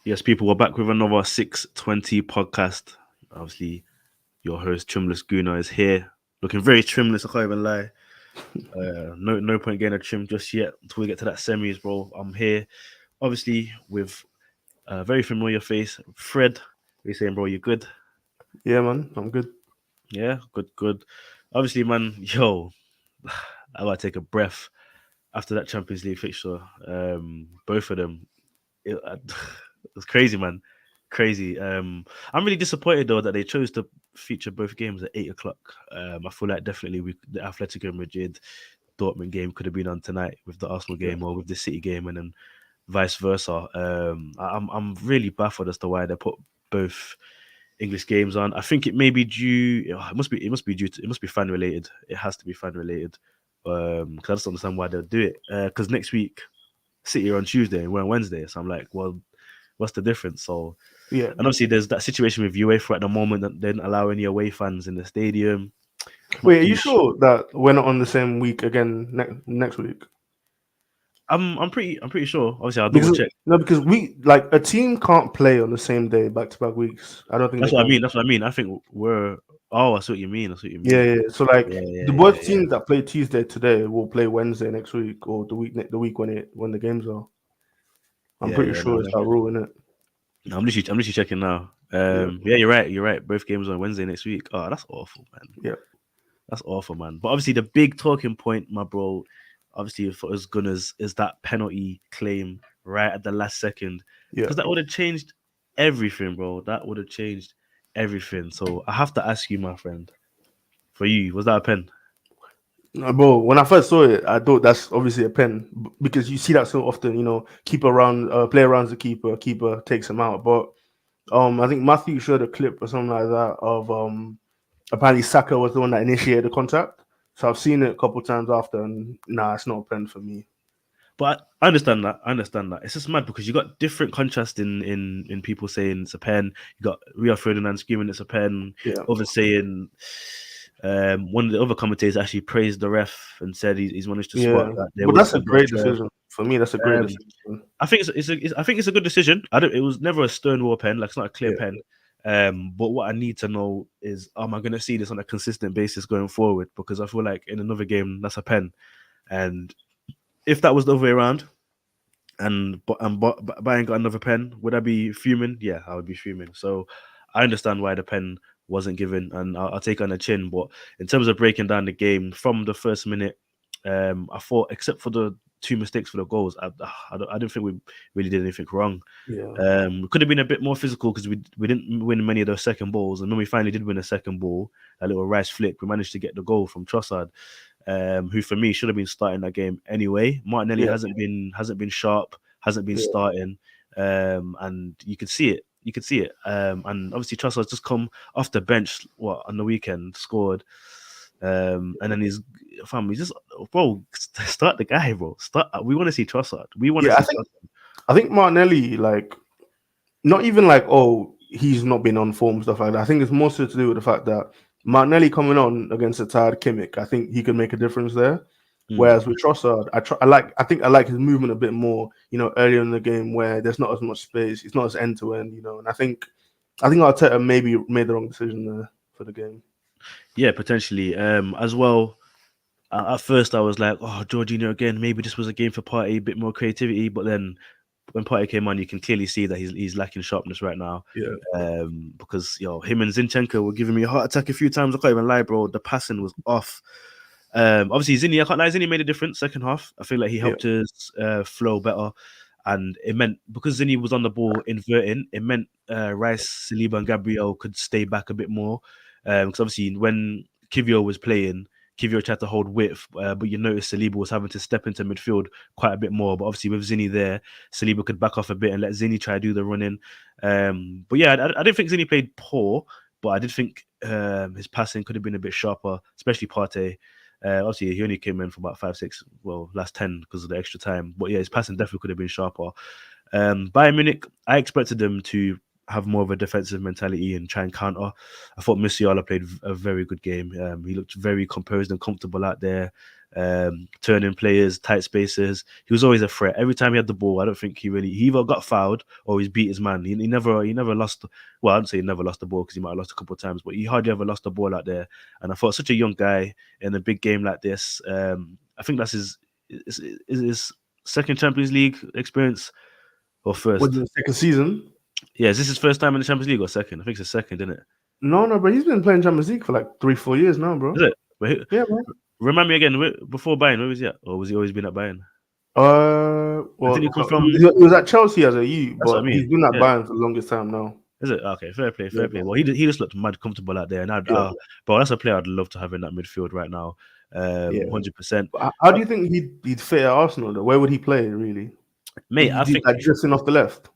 Yes, people, we're back with another 620 podcast. Obviously, your host, Trimless Guna, is here. Looking very trimless, I can't even lie. No point getting a trim just yet until we get to that semis, bro. I'm here, obviously, with a very familiar face, Fred. What you saying, bro? You good? Yeah, man, I'm good. Yeah, good. Obviously, man, yo, I gotta take a breath after that Champions League fixture. Both of them, it, it was crazy, man. Crazy. I'm really disappointed though that they chose to feature both games at 8 o'clock. I feel like definitely the Atletico Madrid Dortmund game could have been on tonight with the Arsenal Yeah. game or with the City game, and then vice versa. I'm really baffled as to why they put both English games on. I think it may be due. It must be fan related. It has to be fan related. Because I just don't understand why they'll do it. Because next week City are on Tuesday and we're on Wednesday, so I'm like, well, what's the difference? So, Yeah. and obviously there's that situation with UEFA at the moment that they didn't allow any away fans in the stadium. Not Wait, are too you sure. sure that we're not on the same week again next week? I'm pretty sure. Obviously, I'll double Because check. no, because we like a team can't play on the same day back to back weeks. I don't think That's they what I can. mean. That's what I mean. I think we're. Oh, I see what you mean. I see what you Yeah, mean. yeah. So like Yeah, the yeah, yeah, both yeah. teams that play Tuesday today will play Wednesday next week or the week when the games are. I'm Yeah, pretty yeah. No, sure it's no. that rule, isn't it? No, I'm literally checking now. Yeah, Yeah, you're right. You're right. Both games on Wednesday next week. Oh, that's awful, man. yeah, That's awful, man. But obviously, the big talking point, my bro, obviously for us Gunners, is that penalty claim right at the last second, yeah. because that would have changed everything, bro. That would have changed everything. So I have to ask you, my friend, for you, was that a pen? No, bro, when I first saw it, I thought that's obviously a pen because you see that so often. Keeper around, player rounds the keeper takes him out. But I think Matthew showed a clip or something like that of apparently Saka was the one that initiated the contact. So I've seen it a couple times after, and nah, it's not a pen for me. But I understand that. I understand that. It's just mad because you got different contrast in people saying it's a pen. You got Rio Ferdinand screaming it's a pen. Yeah, Others saying one of the other commentators actually praised the ref and said he's managed to spot yeah, that there but was that's a some great extra. decision for me. That's a great Um, decision. I think I think it's a good decision. I don't. It was never a Stonewall pen. Like it's not a clear Yeah, pen. But what I need to know is, am I going to see this on a consistent basis going forward? Because I feel like in another game that's a pen, and if that was the other way around, and Bayern got another pen, would I be fuming? Yeah, I would be fuming. So I understand why the pen wasn't given, and I'll take it on the chin. But in terms of breaking down the game from the first minute, I thought except for the two mistakes for the goals, I don't think we really did anything wrong. yeah, We could have been a bit more physical because we didn't win many of those second balls, and when we finally did win a second ball, a little Rice flick, we managed to get the goal from Trossard, who for me should have been starting that game anyway. Martinelli yeah, hasn't been sharp, hasn't been yeah. starting, and you could see it. You could see it, and obviously Trossard's just come off the bench. What on the weekend scored, and then he's just bro start the guy, bro. Start. We want to see Trossard. We want to Yeah, see Trossard. I think Martinelli like not even like he's not been on form stuff like that. I think it's more so to do with the fact that Martinelli coming on against a tired Kimmich, I think he could make a difference there. Mm. Whereas with Trossard, I think I like his movement a bit more. Earlier in the game where there's not as much space, it's not as end to end. And I think Arteta maybe made the wrong decision there for the game. Yeah, potentially. As well. At first, I was like, "Oh, Jorginho again. Maybe this was a game for Partey, a bit more creativity." But then, when Partey came on, you can clearly see that he's lacking sharpness right now. Yeah, Because him and Zinchenko were giving me a heart attack a few times. I can't even lie, bro. The passing was off. Obviously, Zinni, I can't lie. Zinni made a difference second half. I feel like he yeah, helped us flow better, and it meant because Zinni was on the ball inverting, it meant Rice, Saliba, and Gabriel could stay back a bit more. Because obviously, when Kivio was playing, Kivio tried to hold width, but you noticed Saliba was having to step into midfield quite a bit more. But obviously, with Zinni there, Saliba could back off a bit and let Zinni try to do the running. But yeah, I didn't think Zinni played poor, but I did think his passing could have been a bit sharper, especially Partey. Obviously, he only came in for about 5, 6, well, last 10 because of the extra time. But yeah, his passing definitely could have been sharper. Bayern Munich, I expected them to have more of a defensive mentality and try and counter. I thought Musiala played a very good game. He looked very composed and comfortable out there. turning players, tight spaces. He was always a threat. Every time he had the ball, I don't think he either got fouled or he's beat his man. He never lost. Well, I don't say he never lost the ball because he might have lost a couple of times, but he hardly ever lost the ball out there. And I thought such a young guy in a big game like this. I think that's his second Champions League experience or Was first. it the second season? Yeah, is this his first time in the Champions League or second? I think it's the second, isn't it? No, but he's been playing Champions League for like 3-4 years now, bro. Is it? But Yeah, man. remind me again, before Bayern, where was he at? Or was he always been at Bayern? Well, Didn't he come from? he was at Chelsea as a youth, That's what I but mean. he's been at Yeah. Bayern for the longest time now. Is it? Okay, fair play. Yeah. Well, he just looked mad comfortable out there. And Yeah. but that's a player I'd love to have in that midfield right now. Yeah. 100%. How do you think he'd fit at Arsenal, though? Where would he play, really? Mate, I think like drifting off the left.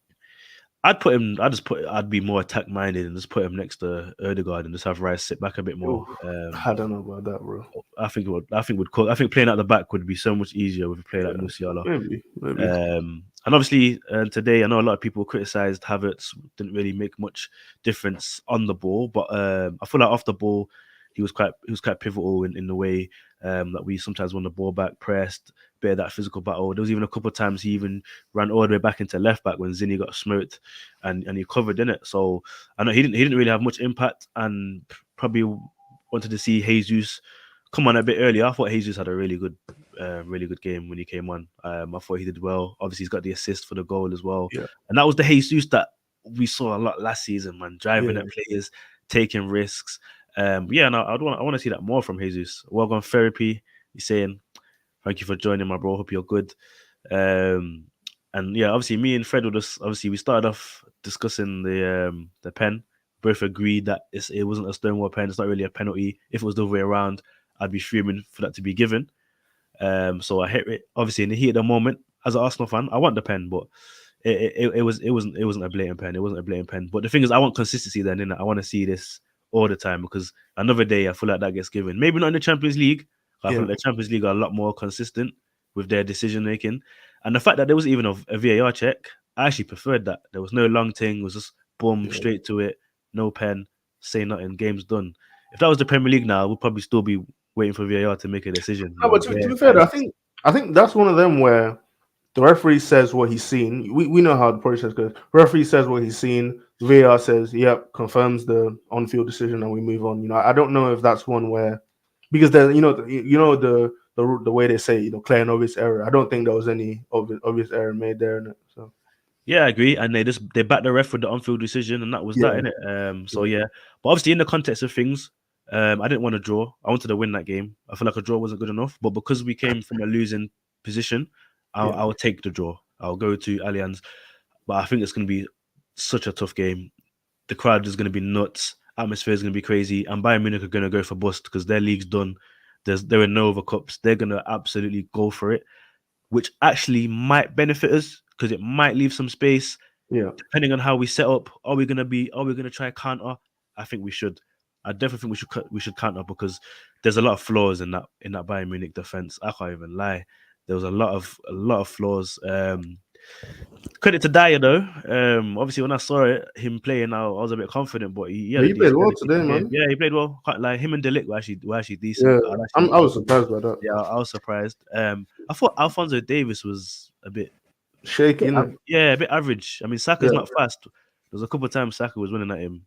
I'd be more attack minded and just put him next to Ødegaard and just have Rice sit back a bit more. I don't know about that, bro. I think playing at the back would be so much easier with a player like Musiala. Maybe. And obviously today I know a lot of people criticised Havertz didn't really make much difference on the ball, but I feel like off the ball he was quite pivotal in the way that we sometimes won the ball back, pressed, bit of that physical battle. There was even a couple of times he even ran all the way back into left back when Zinni got smoked and he covered in it. So I know he didn't really have much impact and probably wanted to see Jesus come on a bit earlier. I thought Jesus had a really good game when he came on. I thought he did well. Obviously he's got the assist for the goal as well. Yeah. And that was the Jesus that we saw a lot last season, man, driving at players, taking risks. And I want to see that more from Jesus. Well on therapy. He's saying, thank you for joining, my bro. Hope you're good. And yeah, obviously me and Fred we started off discussing the pen. Both agreed that it wasn't a Stonewall pen. It's not really a penalty. If it was the other way around, I'd be fuming for that to be given. So I hit it. Obviously in the heat of the moment, as an Arsenal fan, I want the pen, but it wasn't a blatant pen. It wasn't a blatant pen. But the thing is, I want consistency then, innit? I want to see this all the time because another day I feel like that gets given. Maybe not in the Champions League. I feel like the Champions League are a lot more consistent with their decision making. And the fact that there was even a VAR check, I actually preferred that. There was no long thing. It was just boom, straight to it. No pen, say nothing, game's done. If that was the Premier League now, we'll probably still be waiting for VAR to make a decision. No, but to be fair, I think that's one of them where the referee says what he's seen. We know how the process goes. Referee says what he's seen. VAR says, yep, confirms the on-field decision, and we move on. I don't know if that's one where, because there's the way they say clear and obvious error. I don't think there was any obvious error made there in it. So yeah, I agree. And they backed the ref with the on-field decision, and that was that, innit? So yeah, but obviously in the context of things, I didn't want to draw. I wanted to win that game. I feel like a draw wasn't good enough, but because we came from a losing position, I'll take the draw. I'll go to Allianz, but I think it's going to be such a tough game. The crowd is going to be nuts. Atmosphere is going to be crazy, and Bayern Munich are going to go for bust because their league's done. There are no other cups. They're going to absolutely go for it, which actually might benefit us because it might leave some space. Yeah, depending on how we set up, are we going to try counter? I think we should. I definitely think we should counter because there's a lot of flaws in that Bayern Munich defense. I can't even lie. There was a lot of flaws. Credit to Dyer though. Obviously when I saw him playing, I was a bit confident. But he played well today, man. Yeah, he played well. Like him and De Ligt were actually decent. Yeah, I was surprised by that. Yeah, I was surprised. I thought Alphonso Davies was a bit shaky. A bit average. I mean, Saka's not fast. There's a couple of times Saka was winning at him.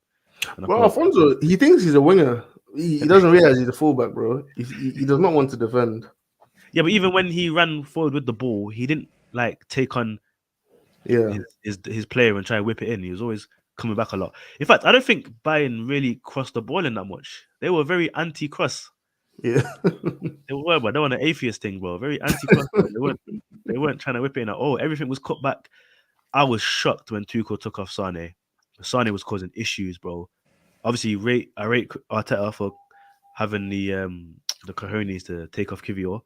Well, Alfonso, he thinks he's a winger. He doesn't realize he's a fullback, bro. He does not want to defend. Yeah, but even when he ran forward with the ball, he didn't take on his player and try to whip it in. He was always coming back a lot. In fact, I don't think Bayern really crossed the ball in that much. They were very anti-cross. Yeah, they were, but they were on an atheist thing, bro. Very anti-cross. They weren't trying to whip it in at all. Everything was cut back. I was shocked when Tuchel took off Sane. Sane was causing issues, bro. Obviously, I rate Arteta for having the cojones to take off Kivior.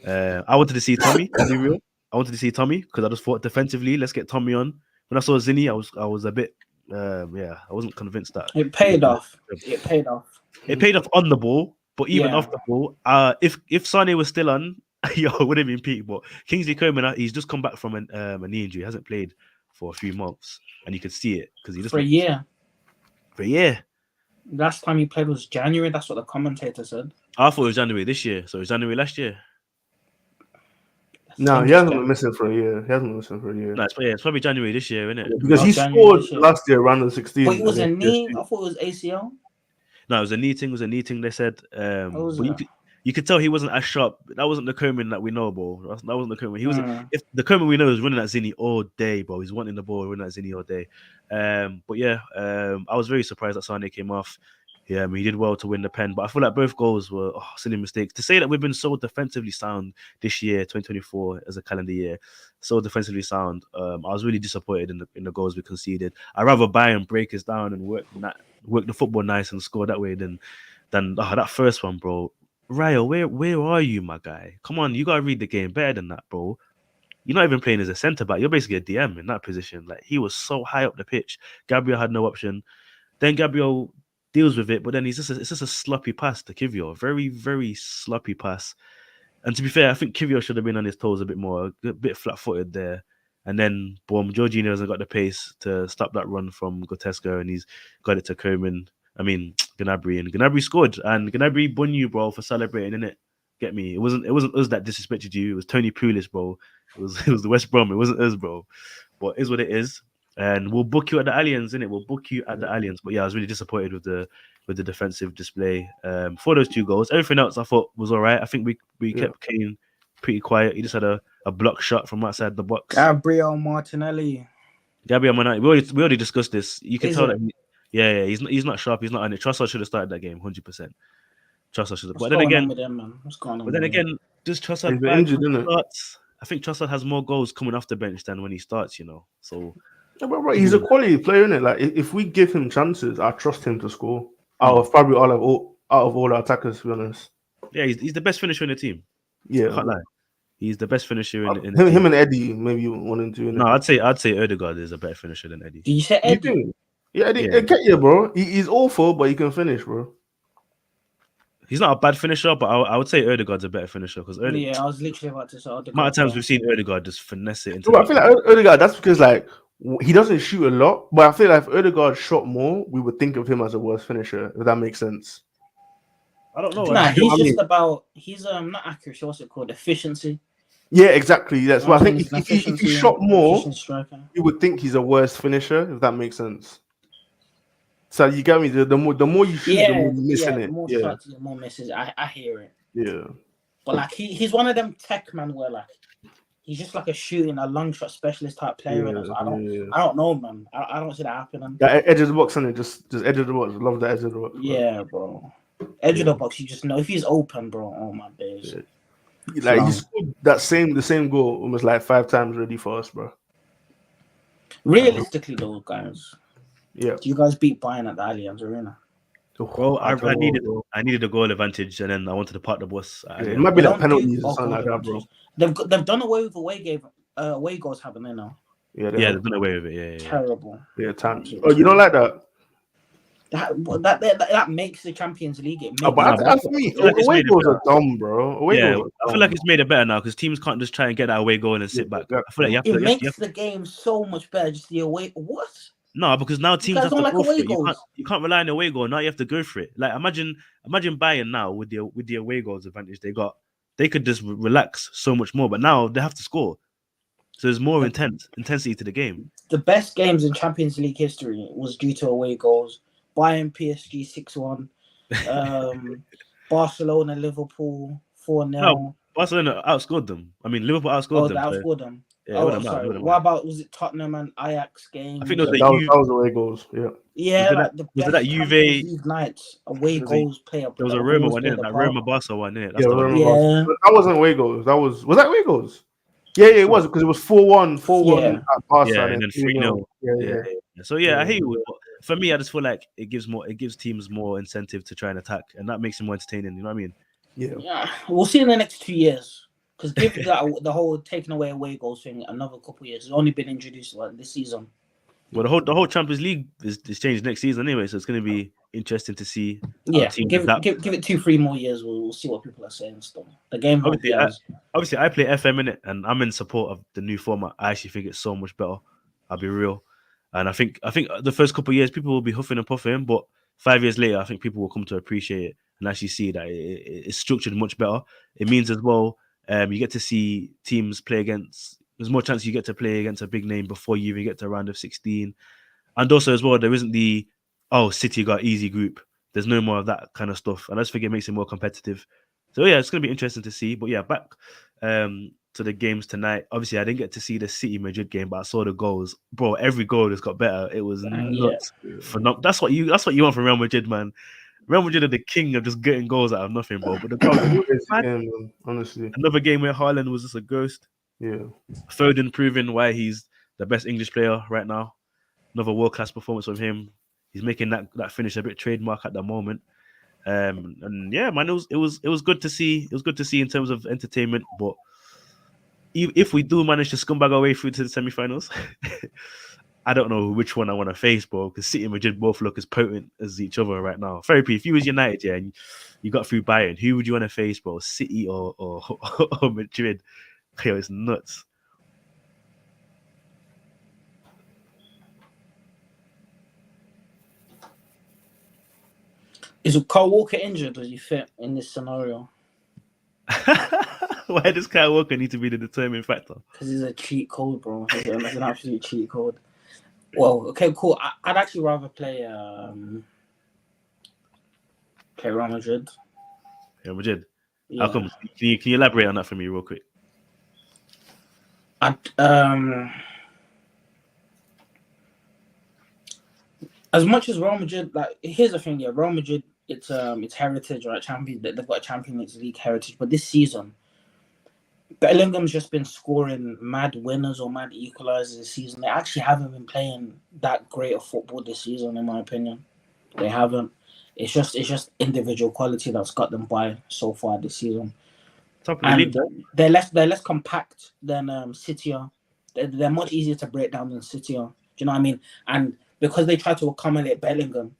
I wanted to see Tommy. To be real, I wanted to see Tommy because I just thought defensively, let's get Tommy on. When I saw Zinni, I was a bit, I wasn't convinced that it paid off. It paid off. It paid off on the ball, but even off the ball, if Sane was still on, it would have been peak. But Kingsley Coman, he's just come back from a knee injury. He hasn't played for a few months, and you could see it because he just for a year. For a year. Last time he played was January. That's what the commentator said. I thought it was January this year, so it was January last year. No, he Injuries hasn't can- been missing for a year. He hasn't been missing for a year. No, it's probably January this year, isn't it? Because he January scored this year. last year around the 16. But it was a against knee. PSG. I thought it was ACL. No, it was a knee thing. It was a knee thing. They said, was but it? you could tell he wasn't as sharp. That wasn't the Coman that we know, bro. That wasn't the Coman. He was Mm. if the Coman we know is running at Zinni all day, bro. He's wanting the ball, running at Zinni all day. But yeah, I was very surprised that Sane came off. Yeah, he did well to win the pen, but I feel like both goals were silly mistakes. To say that we've been so defensively sound this year, 2024 as a calendar year, so defensively sound, I was really disappointed in the goals we conceded. I'd rather Bayern break us down and work the football nice and score that way than that first one, bro. Raya, where are you, my guy? Come on, you gotta read the game better than that, bro. You're not even playing as a centre back. You're basically a DM in that position. Like, he was so high up the pitch. Gabriel had no option. Then Gabriel deals with it, but then it's just a sloppy pass to Kivior. Very, very sloppy pass. And to be fair, I think Kivior should have been on his toes a bit more, a bit flat-footed there. And then, boom, Jorginho hasn't got the pace to stop that run from Goretzka, and he's got it to Koeman. Gnabry, and Gnabry scored. And Gnabry bun you, bro, for celebrating, innit? Get me? It wasn't us that disrespected you. It was Tony Pulis, bro. It was the West Brom. It wasn't us, bro. But it is what it is. And we'll book you at the Allianz, innit? We'll book you at the Allianz. But yeah, I was really disappointed with the defensive display for those 2 goals. Everything else I thought was all right. I think we kept Kane pretty quiet. He just had a block shot from outside the box. Gabriel Martinelli. Gabriel Martinelli. We already discussed this. You can Is tell it? that he's not sharp. He's not on it. Trossard should have started that game 100%. Trossard should have. What's But then going again, on with them, man? What's going on? but then with them? again, does Trossard He's been injured, isn't it? starts? I think Trossard has more goals coming off the bench than when he starts. So. Yeah, but right, he's a quality player, isn't it? Like if we give him chances, I trust him to score. Out of probably out of all our attackers, to be honest. Yeah, he's the best finisher in the team. Yeah, I can't lie. He's the best finisher in the team. him and Eddie, maybe 1 and 2. No, I'd say Odegaard is a better finisher than Eddie. Did you say You Eddie? think? Yeah, Eddie, Yeah. yeah, bro. He's awful, but he can finish, bro. He's not a bad finisher, but I would say Odegaard's a better finisher because Yeah, I was literally about to say Odegaard. amount of times we've seen Odegaard just finesse it into. No, I feel like Odegaard. That's because like he doesn't shoot a lot, but I feel like if Odegaard shot more, we would think of him as a worse finisher. If that makes sense. I don't know. Nah, he's I just mean- about not accuracy. What's it called? Efficiency. Yeah, exactly. That's why I think He's an if he efficiency- shot more, efficient striker. you would think he's a worse finisher. If that makes sense. So you get me. The more you shoot, the more you miss in The it. more Yeah, shots, the more misses. I hear it. yeah. But like he's one of them tech man where like he's just like a long shot specialist type player. And I don't know, man. I don't see that happening. That edge of the box, and just edge of the box. Love the edge of the box. Bro. Yeah, bro. Edge of the box, you just know if he's open, bro. Oh my days. Yeah. Like he scored the same goal almost like 5 times already for us, bro. Realistically, though, guys, Yeah. do you guys beat Bayern at the Allianz Arena? Bro, I needed a goal advantage, and then I wanted to park the bus. It might be They like don't do penalties or something goal like that, bro. advantage. They've done away with away goals, haven't they now? Yeah, They've done away with it. Yeah. Terrible. Yeah, times. Oh, you don't like that? That makes the Champions League. It Oh, makes but for me, like it's away made it goals better. are dumb, bro. Away Yeah, goals are I feel like it's made it better now because teams can't just try and get that away goal and sit back. I feel like you have it to. makes the game so much better. Just the away. What? No, because now teams guys have to don't like go for away it. goals. You can't rely on the away goal. Now you have to go for it. Like imagine Bayern now with the away goals advantage they got. They could just relax so much more, but now they have to score. So there's more intensity to the game. The best games in Champions League history was due to away goals. Bayern PSG 6-1. Barcelona Liverpool 4-0. No, Barcelona outscored them. I mean, Liverpool outscored them. They so- outscored them. Yeah, Oh, it wouldn't matter, sorry. it wouldn't What matter. about was it Tottenham and Ajax game? I think it was that was away goals. Yeah. Yeah, was it like that- the was it best that Juve- Champions League nights away was goals play a There was a like, Roma goals one play in it. the That part. Roma Barca one in it. That's Yeah, the one. Roma. Yeah. But that wasn't away goals. Was that away goals? Yeah, it was because it was 4-1 Yeah. at Barca, Yeah, and then 3-0. 3-0. Yeah. So yeah, I hate it. But for me, I just feel like it gives teams more incentive to try and attack, and that makes it more entertaining. You know what I mean? Yeah, we'll see in the next 2 years. Because give the whole taking away goals thing another couple of years. It's only been introduced like this season. Well, the whole Champions League is changed next season anyway, so it's going to be interesting to see. how Yeah, teams give adapt. it 2-3 more years. We'll see what people are saying. Still, the game. Obviously, I play FM in it, and I'm in support of the new format. I actually think it's so much better. I'll be real, and I think the first couple of years people will be huffing and puffing, but 5 years later, I think people will come to appreciate it and actually see that it's structured much better. It means as well, You get to see teams play against. There's more chance you get to play against a big name before you even get to a round of 16. And also as well, there isn't the City got easy group. There's no more of that kind of stuff, and I just think it makes it more competitive. So yeah, it's gonna be interesting to see. But yeah, back to the games tonight. Obviously, I didn't get to see the City Madrid game, but I saw the goals. Bro, every goal just got better. It was nuts. That's what you want from Real Madrid, man. Real Madrid are the king of just getting goals out of nothing, bro. But the goal, game, honestly, another game where Haaland was just a ghost. Yeah. Foden proving why he's the best English player right now. Another world-class performance from him. He's making that finish a bit trademark at the moment. And yeah, man, it was good to see. It was good to see in terms of entertainment. But if we do manage to scumbag our way through to the semi-finals, I don't know which one I want to face, bro. Because City and Madrid both look as potent as each other right now. Therapy, if you was United, yeah, and you got through Bayern, who would you want to face, bro? City or Madrid? Yo, it's nuts. Is Kyle Walker injured? Does he fit in this scenario? Why does Kyle Walker need to be the determining factor? Because he's a cheat code, bro. He's an absolute cheat code. Well, okay, cool. I'd actually rather play Real Madrid. Real Madrid. Yeah. How come? Can you elaborate on that for me real quick? As much as Real Madrid, like, here's the thing, yeah, Real Madrid, it's heritage, right? They've got a Champions League heritage, but this season, Bellingham's just been scoring mad winners or mad equalizers this season. They actually haven't been playing that great of football this season, in my opinion. They haven't. It's just individual quality that's got them by so far this season. And they're less compact than City are. They're much easier to break down than City are. Do you know what I mean? And because they try to accommodate Bellingham,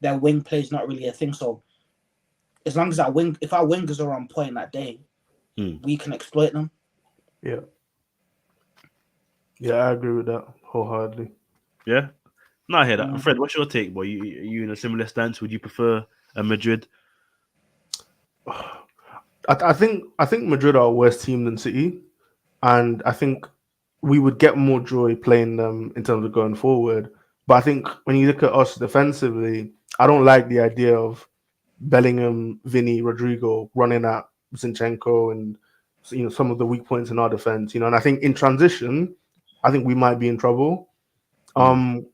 their wing play is not really a thing. So as long as if our wingers are on point that day, we can exploit them. Yeah. Yeah, I agree with that wholeheartedly. Yeah. No, I hear that. Fred, what's your take, boy? You in a similar stance? Would you prefer a Madrid? I think Madrid are a worse team than City, and I think we would get more joy playing them in terms of going forward. But I think when you look at us defensively, I don't like the idea of Bellingham, Vinny, Rodrigo running at Zinchenko and some of the weak points in our defense. And I think in transition, I think we might be in trouble. And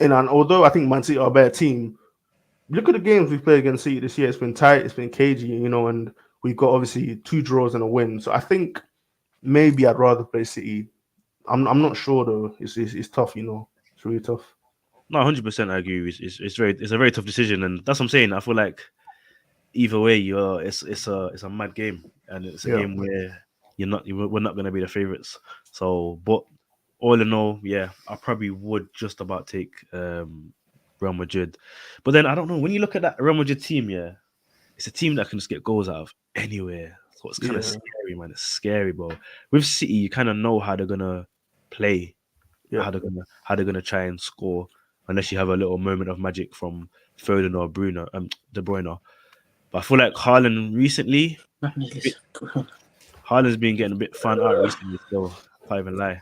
although I think Man City are a better team, look at the games we've played against City this year. It's been tight, it's been cagey, and we've got obviously 2 draws and a win. So I think maybe I'd rather play City. I'm not sure though. It's tough, It's really tough. No, 100%. I agree. It's a very tough decision, and that's what I'm saying. I feel like either way, it's a mad game, and it's a game where we're not going to be the favorites. So, but all in all, yeah, I probably would just about take Real Madrid. But then I don't know, when you look at that Real Madrid team, yeah, it's a team that can just get goals out of anywhere. So it's kind of scary, man. It's scary, bro. With City, you kind of know how they're gonna play, how they're gonna try and score, unless you have a little moment of magic from Foden or De Bruyne. But I feel like Haaland recently, Haaland's been getting a bit fun out recently, so can't even lie.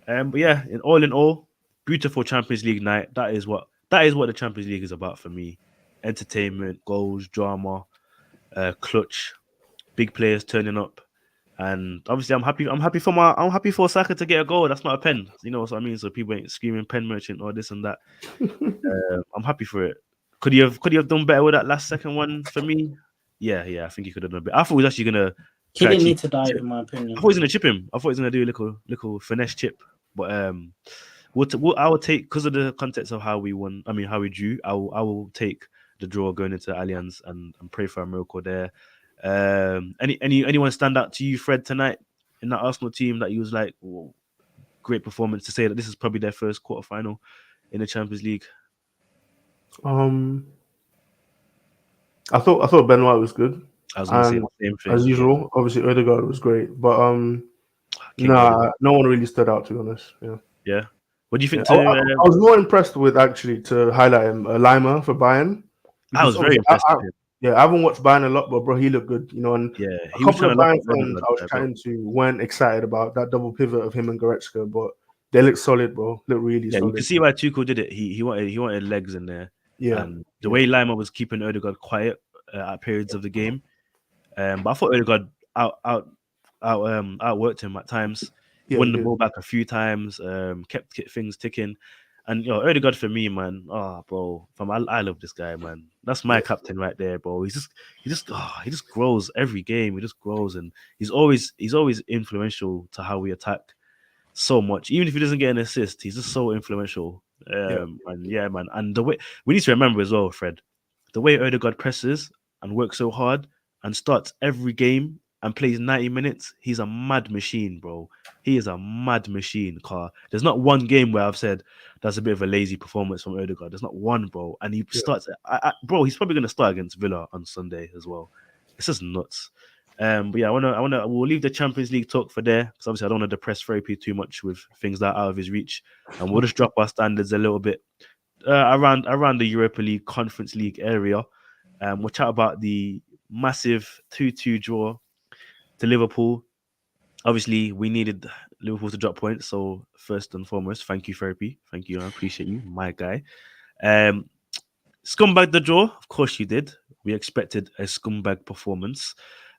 But yeah, in all, beautiful Champions League night. That is what the Champions League is about for me. Entertainment, goals, drama, clutch, big players turning up, and obviously I'm happy for Saka to get a goal. That's not a pen, you know what I mean. So people ain't screaming pen merchant or this and that. I'm happy for it. Could he have done better with that last second one for me? Yeah, I think he could have done better. I thought he was actually gonna. He didn't need to dive, in my opinion. I thought he was gonna chip him. I thought he was gonna do a little finesse chip, but I will take, because of the context of how we won. I mean, how we drew. I will take the draw going into Allianz and pray for a miracle there. Anyone stand out to you, Fred, tonight in that Arsenal team that you was like, oh, great performance, to say that this is probably their first quarterfinal in the Champions League? I thought Benoit was good. I was going to say the same thing. As usual, obviously Odegaard was great, but no one really stood out, to be honest. Yeah. What do you think? I was more impressed with, actually, to highlight him, Lima for Bayern. I was very impressed with him. Yeah, I haven't watched Bayern a lot, but bro, he looked good, you know. And Yeah, a he was couple trying of to lock Bayern up fans Odegaard I was there, bro. chatting to weren't excited about that double pivot of him and Goretzka, but they look solid, bro. Look really Yeah, you solid. can see why Tuchel did it. He wanted legs in there, Yeah, and the way Lima was keeping Odegaard quiet at periods of the game. But I thought Odegaard outworked him at times. yeah, he Won the did. ball back a few times. Kept things ticking. And Odegaard for me, man. Oh, bro, I love this guy, man. That's my captain right there, bro. He just grows every game. He just grows, and he's always influential to how we attack so much. Even if he doesn't get an assist, he's just so influential. Yeah, And yeah, man. And the way we need to remember as well, Fred, the way Odegaard presses and works so hard and starts every game and plays 90 minutes, he's a mad machine, bro. He is a mad machine, Car. There's not one game where I've said that's a bit of a lazy performance from Odegaard. There's not one, bro. And he starts, bro. He's probably going to start against Villa on Sunday as well. It's just nuts. But yeah, we'll leave the Champions League talk for there because obviously I don't want to depress Therapy too much with things that are out of his reach, and we'll just drop our standards a little bit around the Europa League, Conference League area. We'll chat about the massive 2-2 draw to Liverpool. Obviously, we needed Liverpool to drop points, so first and foremost, thank you, Therapy. Thank you, I appreciate you, my guy. Scumbag the draw, of course you did. We expected a scumbag performance.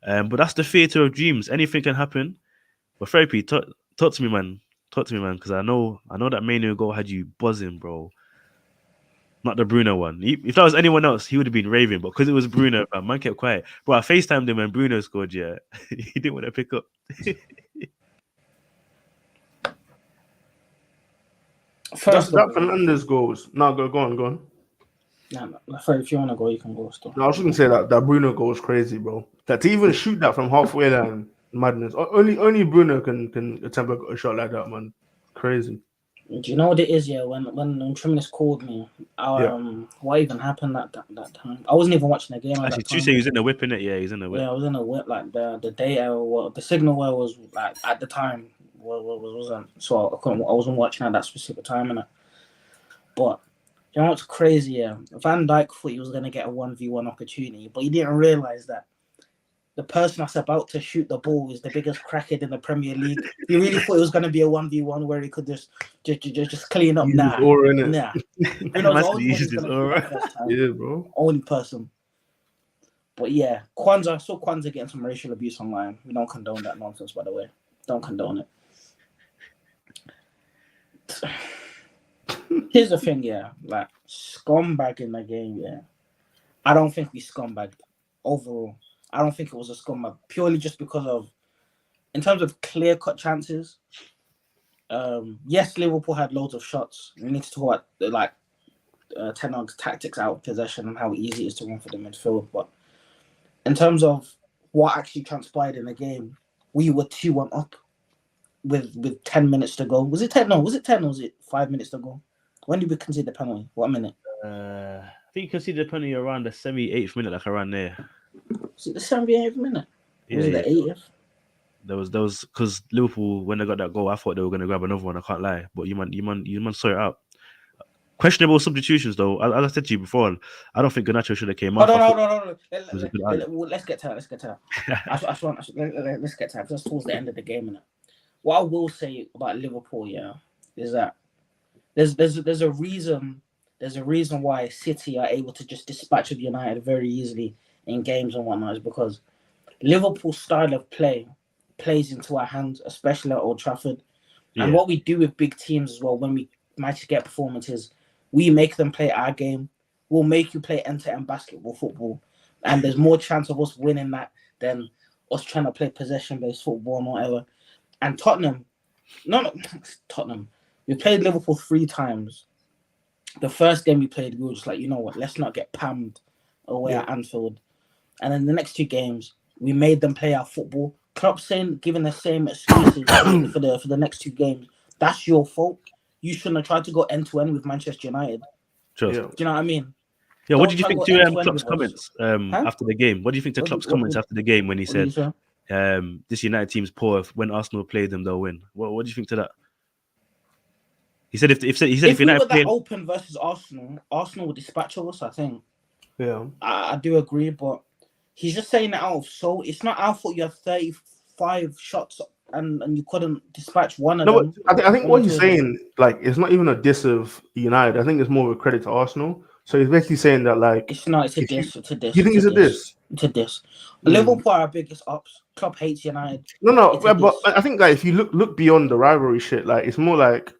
But that's the theatre of dreams. Anything can happen. But Therapy, talk to me, man. Talk to me, man, because I know that Manu goal had you buzzing, bro. Not the Bruno one. If that was anyone else, he would have been raving. But because it was Bruno, man kept quiet. Bro, I FaceTimed him when Bruno scored, yeah. He didn't want to pick up. First of that all, Fernandez goals. No, go on. Fred, if you want to go, you can go still. No, I was just gonna say that Bruno goal was crazy, bro. That to even shoot that from halfway line, madness. Only Bruno can attempt a shot like that, man. Crazy. Do you know what it is? Yeah, when Triminus called me, Yeah. what even happened that time? I wasn't even watching the game at Actually, that time. Tuesday he was in the whip, innit? Yeah, he's in the whip. Yeah, I was in a whip. Like the data, the signal where was like at the time wasn't. So I wasn't watching at that specific time, innit? But you know what's crazy? Yeah, Van Dijk thought he was gonna get a 1v1 opportunity, but he didn't realize that the person that's about to shoot the ball is the biggest crackhead in the Premier League. He really thought it was going to be a 1v1 where he could just clean up. Nah. Bruno's the only one who's going to shoot that first time. Yeah, bro. Only person. But yeah, I saw Kwanzaa getting some racial abuse online. We don't condone that nonsense, by the way. Don't condone it. Here's the thing, yeah. Like, scumbag in the game, yeah. I don't think we scumbagged overall. I don't think it was a scumbag purely just because of, in terms of clear-cut chances. Yes, Liverpool had loads of shots. We need to talk about Ten Hag's tactics out of possession and how easy it is to run for the midfield. But in terms of what actually transpired in the game, we were 2-1 up with 10 minutes to go. Was it 10? No, was it 10 or was it 5 minutes to go? When did we concede the penalty? What minute? I think you conceded the penalty around the 78th minute, like around there. Was it the 78th minute? Yeah, was it the 80th? There was because Liverpool, when they got that goal, I thought they were going to grab another one. I can't lie, but you man saw it out. Questionable substitutions, though. As I said to you before, I don't think Garnacho should have came off. No. Let's get to that. Let's get to that. Let's get to that. Just towards the end of the game, innit? What I will say about Liverpool, yeah, is that there's a reason why City are able to just dispatch of United very easily in games and whatnot, is because Liverpool's style of play plays into our hands, especially at Old Trafford. Yeah. And what we do with big teams as well, when we manage to get performances, we make them play our game. We'll make you play end-to-end basketball football. And there's more chance of us winning that than us trying to play possession-based football and whatever. And Tottenham, we played Liverpool 3 times. The first game we played, we were just like, you know what, let's not get pammed away at Anfield. And then the next 2 games, we made them play our football. Klopp giving the same excuses for the next 2 games. That's your fault. You shouldn't have tried to go end-to-end with Manchester United. Sure. Do you know what I mean? Yeah, what did you think to Klopp's comments after the game? What do you think to Klopp's comments after the game when he said, this United team's poor, when Arsenal play them, they'll win? What do you think to that? He said if United we were that open versus Arsenal would dispatch of us, I think. Yeah. I do agree, but he's just saying it out of soul. It's not our fault you have 35 shots and you couldn't dispatch one of No, them. but I think what he's Only two of them. saying, like, it's not even a diss of United. I think it's more of a credit to Arsenal. So he's basically saying that, like, It's not. It's a if you, diss. It's a diss. you think It's it's a a diss. diss? It's a diss. Mm. Liverpool are our biggest ops. Klopp hates United. No, It's a but diss. I think like if you look beyond the rivalry shit, like it's more like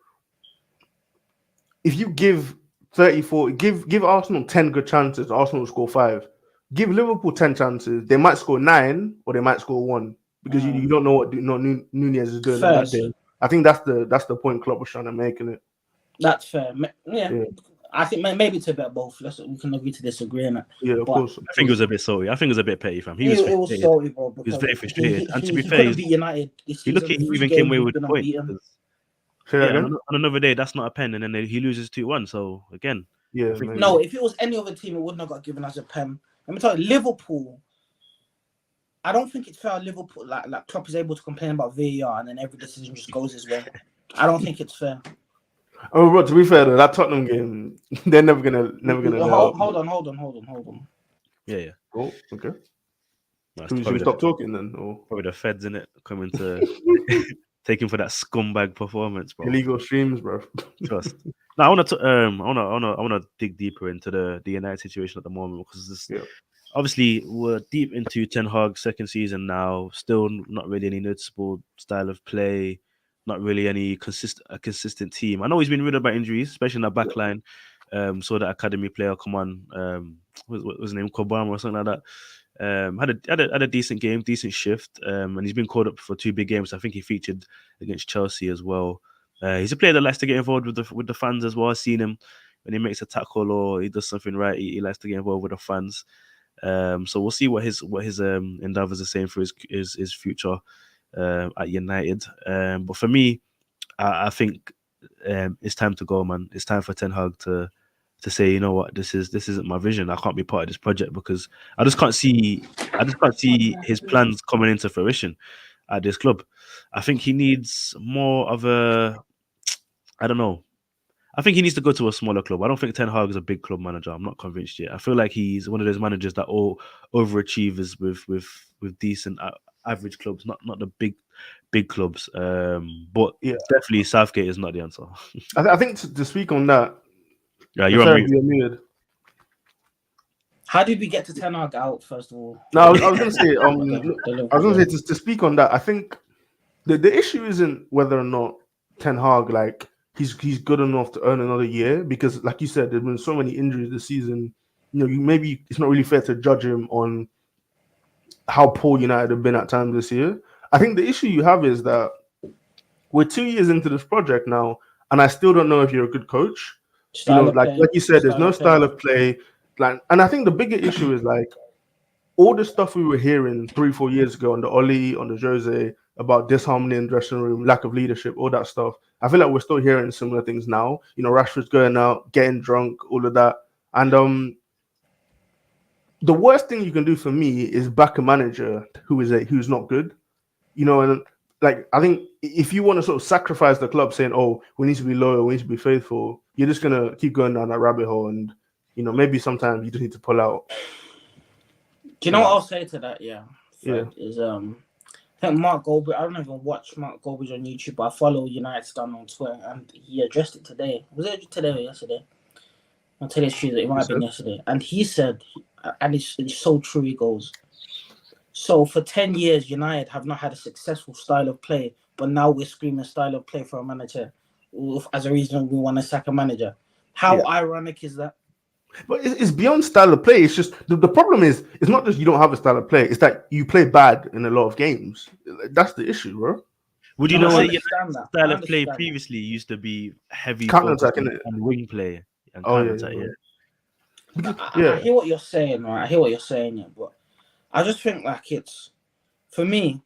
if you give 34, give Arsenal 10 good chances, Arsenal will score 5. Give Liverpool 10 chances, they might score 9 or they might score 1 because you don't know what Nunez is doing on that Fair. day. I think that's the point Klopp was trying to make in it. That's fair. Yeah. Yeah. I think maybe it's a bit of both. We can agree to disagree on it. Yeah, of But course. I think it was a bit salty. I think it was a bit petty, fam. He it was was frustrated. salty, bro. He was very Because frustrated. And to be he fair, couldn't beat United this you look season. at he 3 even came games away he's with been the point. unbeaten. 'Cause, Say that yeah, again? on another day, that's not a pen, and then he loses 2-1. So again, Yeah, think- maybe. No, if it was any other team, it wouldn't have got given as a pen. Let me tell you, Liverpool. I don't think it's fair. Liverpool, like Klopp is able to complain about VAR and then every decision just goes his way. I don't think it's fair. Oh, bro, to be fair though, that Tottenham game, they're never gonna Hold on. yeah. Oh, okay. No, it's Should we probably, stop talking then? Or probably the feds in it coming to taking for that scumbag performance, bro. illegal streams, bro. Trust. Now I want to dig deeper into the United situation at the moment because this, obviously we're deep into Ten Hag's second season now. Still not really any noticeable style of play. Not really any consistent team. I know he's been riddled by injuries, especially in the back line. Saw that academy player come on. What was his name? Kobama or something like that. Had a decent game, decent shift. And he's been called up for 2 big games. I think he featured against Chelsea as well. He's a player that likes to get involved with the fans as well. I've seen him when he makes a tackle or he does something right. He likes to get involved with the fans. So we'll see what his endeavors are saying for his future at United. But for me, I think it's time to go, man. It's time for Ten Hag to say, you know what, this isn't my vision. I can't be part of this project because I just can't see his plans coming into fruition at this club. I think he needs more of a, I don't know. I think he needs to go to a smaller club. I don't think Ten Hag is a big club manager. I'm not convinced yet. I feel like he's one of those managers that all overachievers with decent average clubs, not the big clubs. But definitely Southgate is not the answer. I think to speak on that, yeah, you're on mute. muted. How did we get to Ten Hag out first of all? No, I was going to say, I was going to say to speak on that. I think the issue isn't whether or not Ten Hag like he's good enough to earn another year because, like you said, there's been so many injuries this season. You know, maybe it's not really fair to judge him on how poor United have been at times this year. I think the issue you have is that we're 2 years into this project now, and I still don't know if you're a good coach. Like you said, there's no style of play. Like, and I think the bigger issue is like all the stuff we were hearing 3-4 years ago on the Oli, on the Jose about disharmony in dressing room, lack of leadership, all that stuff. I feel like we're still hearing similar things now. You know, Rashford's going out, getting drunk, all of that, and the worst thing you can do for me is back a manager who's not good. You know, and like I think if you want to sort of sacrifice the club, saying, "Oh, we need to be loyal, we need to be faithful," you're just gonna keep going down that rabbit hole, and you know maybe sometimes you just need to pull out. Do you know what I'll say to that? Yeah. Is I think Mark Goldbridge. I don't even watch Mark Goldbridge on YouTube, but I follow United Stan on Twitter, and he addressed it today. Was it today or yesterday? On today's Tuesday, it might have been yesterday. And he said, and it's so true. He goes, so for 10 years, United have not had a successful style of play, but now we're screaming style of play for a manager as a reason we want to sack a manager. How ironic is that? But it's beyond style of play. It's just the problem is it's not just you don't have a style of play. It's that you play bad in a lot of games. That's the issue, bro. Would you not say that style of play previously used to be heavy counter-attack and wing play and counter-attack? I hear what you're saying, right? I hear what you're saying, but I just think like it's for me.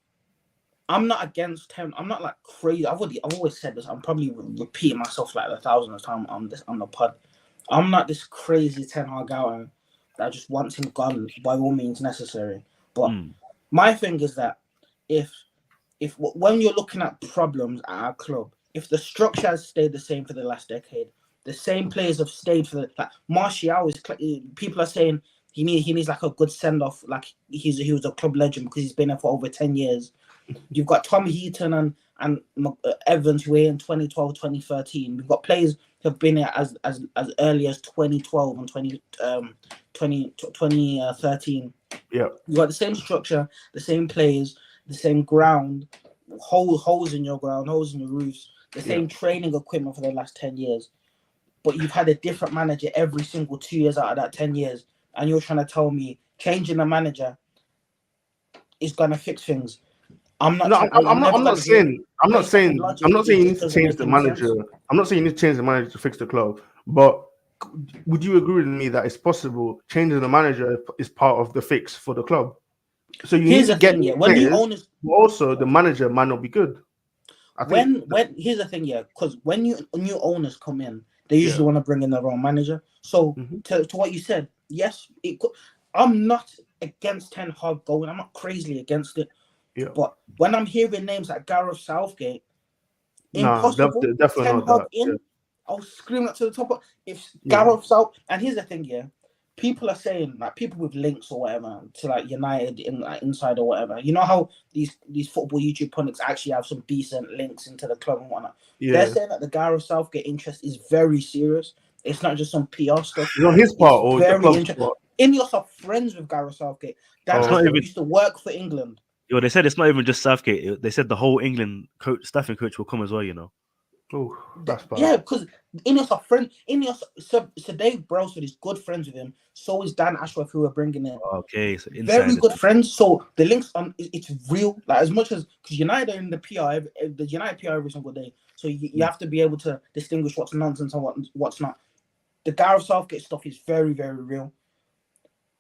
I'm not against him. I'm not like crazy. I've always said this. I'm probably repeating myself like 1,000th time on the pod. I'm not this crazy Ten Hag out that just wants him gone by all means necessary. But my thing is that if when you're looking at problems at our club, if the structure has stayed the same for the last decade, the same players have stayed for like Martial is people are saying he needs like a good send off. Like he was a club legend because he's been there for over 10 years. You've got Tom Heaton and Evans who were in 2012, 2013. We've got players who have been here as early as 2012 and 2013. Yeah. You've got the same structure, the same players, the same ground, holes in your ground, holes in your roofs, the same training equipment for the last 10 years. But you've had a different manager every single 2 years out of that 10 years. And you're trying to tell me changing the manager is going to fix things. I'm not saying you need to change the manager. I'm not saying you need to change the manager to fix the club. But would you agree with me that it's possible changing the manager is part of the fix for the club? So you need to get when the owners, also the manager might not be good. Here's the thing, because when new owners come in, they usually want to bring in their own manager. So to what you said, yes, I'm not against Ten Hag going. I'm not crazily against it. Yeah. But when I'm hearing names like Gareth Southgate, impossible. Definitely Ten not Hag in. I'll scream that to the top. If Gareth South, and here's the thing, people are saying like people with links or whatever to like United in like inside or whatever. You know how these football YouTube pundits actually have some decent links into the club and whatnot. Yeah. They're saying that the Gareth Southgate interest is very serious. It's not just some PR stuff. It's on his part or the club's part. Ineos are friends with Gareth Southgate. Dan used to work for England. Yo, they said it's not even just Southgate. They said the whole England staffing coach will come as well, you know. Oh, that's bad. Yeah, because Ineos are friends. So Dave Brailsford is good friends with him. So is Dan Ashworth, who we're bringing in. Okay, so very good friends. So the links it's real. Like as much as because United are in the PR, the United PR every single day. So you have to be able to distinguish what's nonsense and what's not. The Gareth Southgate stuff is very, very real.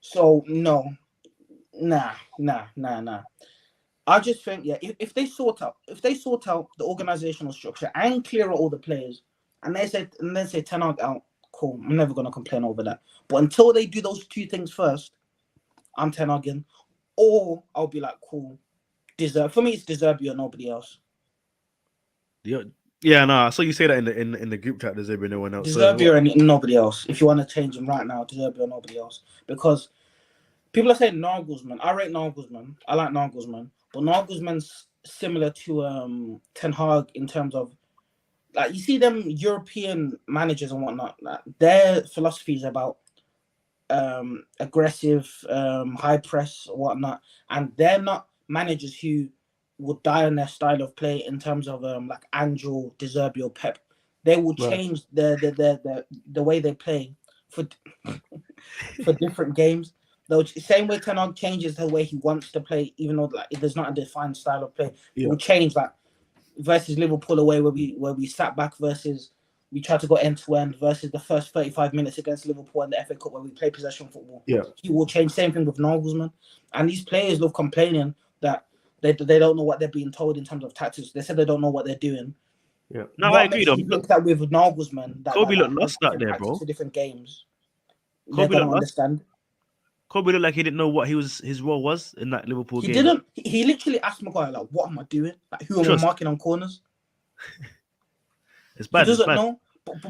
So no, nah. I just think, if they sort out the organizational structure and clear out all the players, and then say Ten Hag out, cool. I'm never gonna complain over that. But until they do those two things first, I'm Ten Hag in, or I'll be like, cool. For me, it's deserve you or nobody else. Yeah, no. I saw you say that in the group chat. There's no one else. Deserve you or nobody else. If you want to change him right now, deserve you or nobody else, because people are saying Nagelsmann. I rate Nagelsmann. I like Nagelsmann. But Nagelsmann's similar to Ten Hag in terms of, like, you see them European managers and whatnot. Like, their philosophy is about aggressive, high press, whatnot, and they're not managers who would die on their style of play in terms of like Angel, De Zerbi, or Pep. They will change the way they play for different games. The same way Ten Hag changes the way he wants to play, even though like there's not a defined style of play. It will change, like versus Liverpool away where we sat back versus we tried to go end to end versus the first 35 minutes against Liverpool in the FA Cup where we play possession football. Yeah, he will change. Same thing with Nagelsmann, and these players love complaining that they don't know what they're being told in terms of tactics. They said they don't know what they're doing. Yeah, no, I agree. Look that with Nagelsmann, Kobe looked lost out there, bro. For different games, Kobe they don't understand. Kobe looked like he didn't know what his role was in that Liverpool game. He didn't. He literally asked Maguire, like, what am I doing? Like, who am I marking on corners? It's bad. He doesn't know.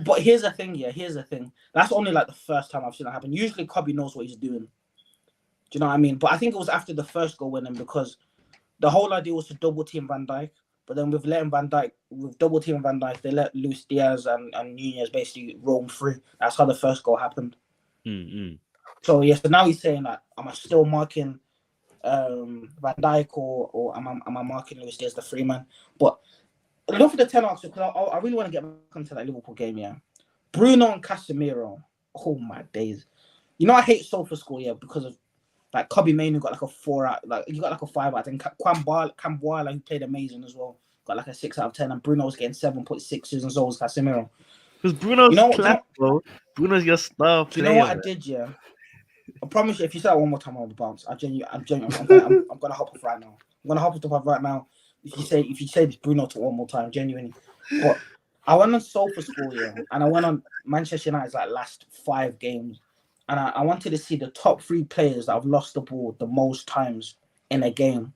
But here's the thing, Here's the thing. That's only like the first time I've seen that happen. Usually Kobe knows what he's doing. Do you know what I mean? But I think it was after the first goal winning because the whole idea was to double team Van Dijk. But then with double team Van Dijk, they let Luis Diaz and Nunez basically roam free. That's how the first goal happened. Mm-hmm. So now he's saying that am I still marking Van Dijk or am I marking Luis Diaz, the free man? But look for the 10 because I really want to get back into that Liverpool game. Bruno and Casemiro. Oh my days! You know I hate SofaScore because of like Kobe Mainoo got like a 4 out, like you got like a 5 out. And Kambwala, who played amazing as well, got like a 6 out of 10, and Bruno was getting 7.6s, and so was Casemiro. Because Bruno's bro. Bruno's your star player. Do you know what I did? I promise you, if you say that one more time, I'll bounce. I'm gonna hop off right now. I'm gonna hop off right now. If you say this Bruno to one more time, genuinely. But I went on SofaScore, and I went on Manchester United's like last 5 games, and I wanted to see the top 3 players that have lost the ball the most times in a game.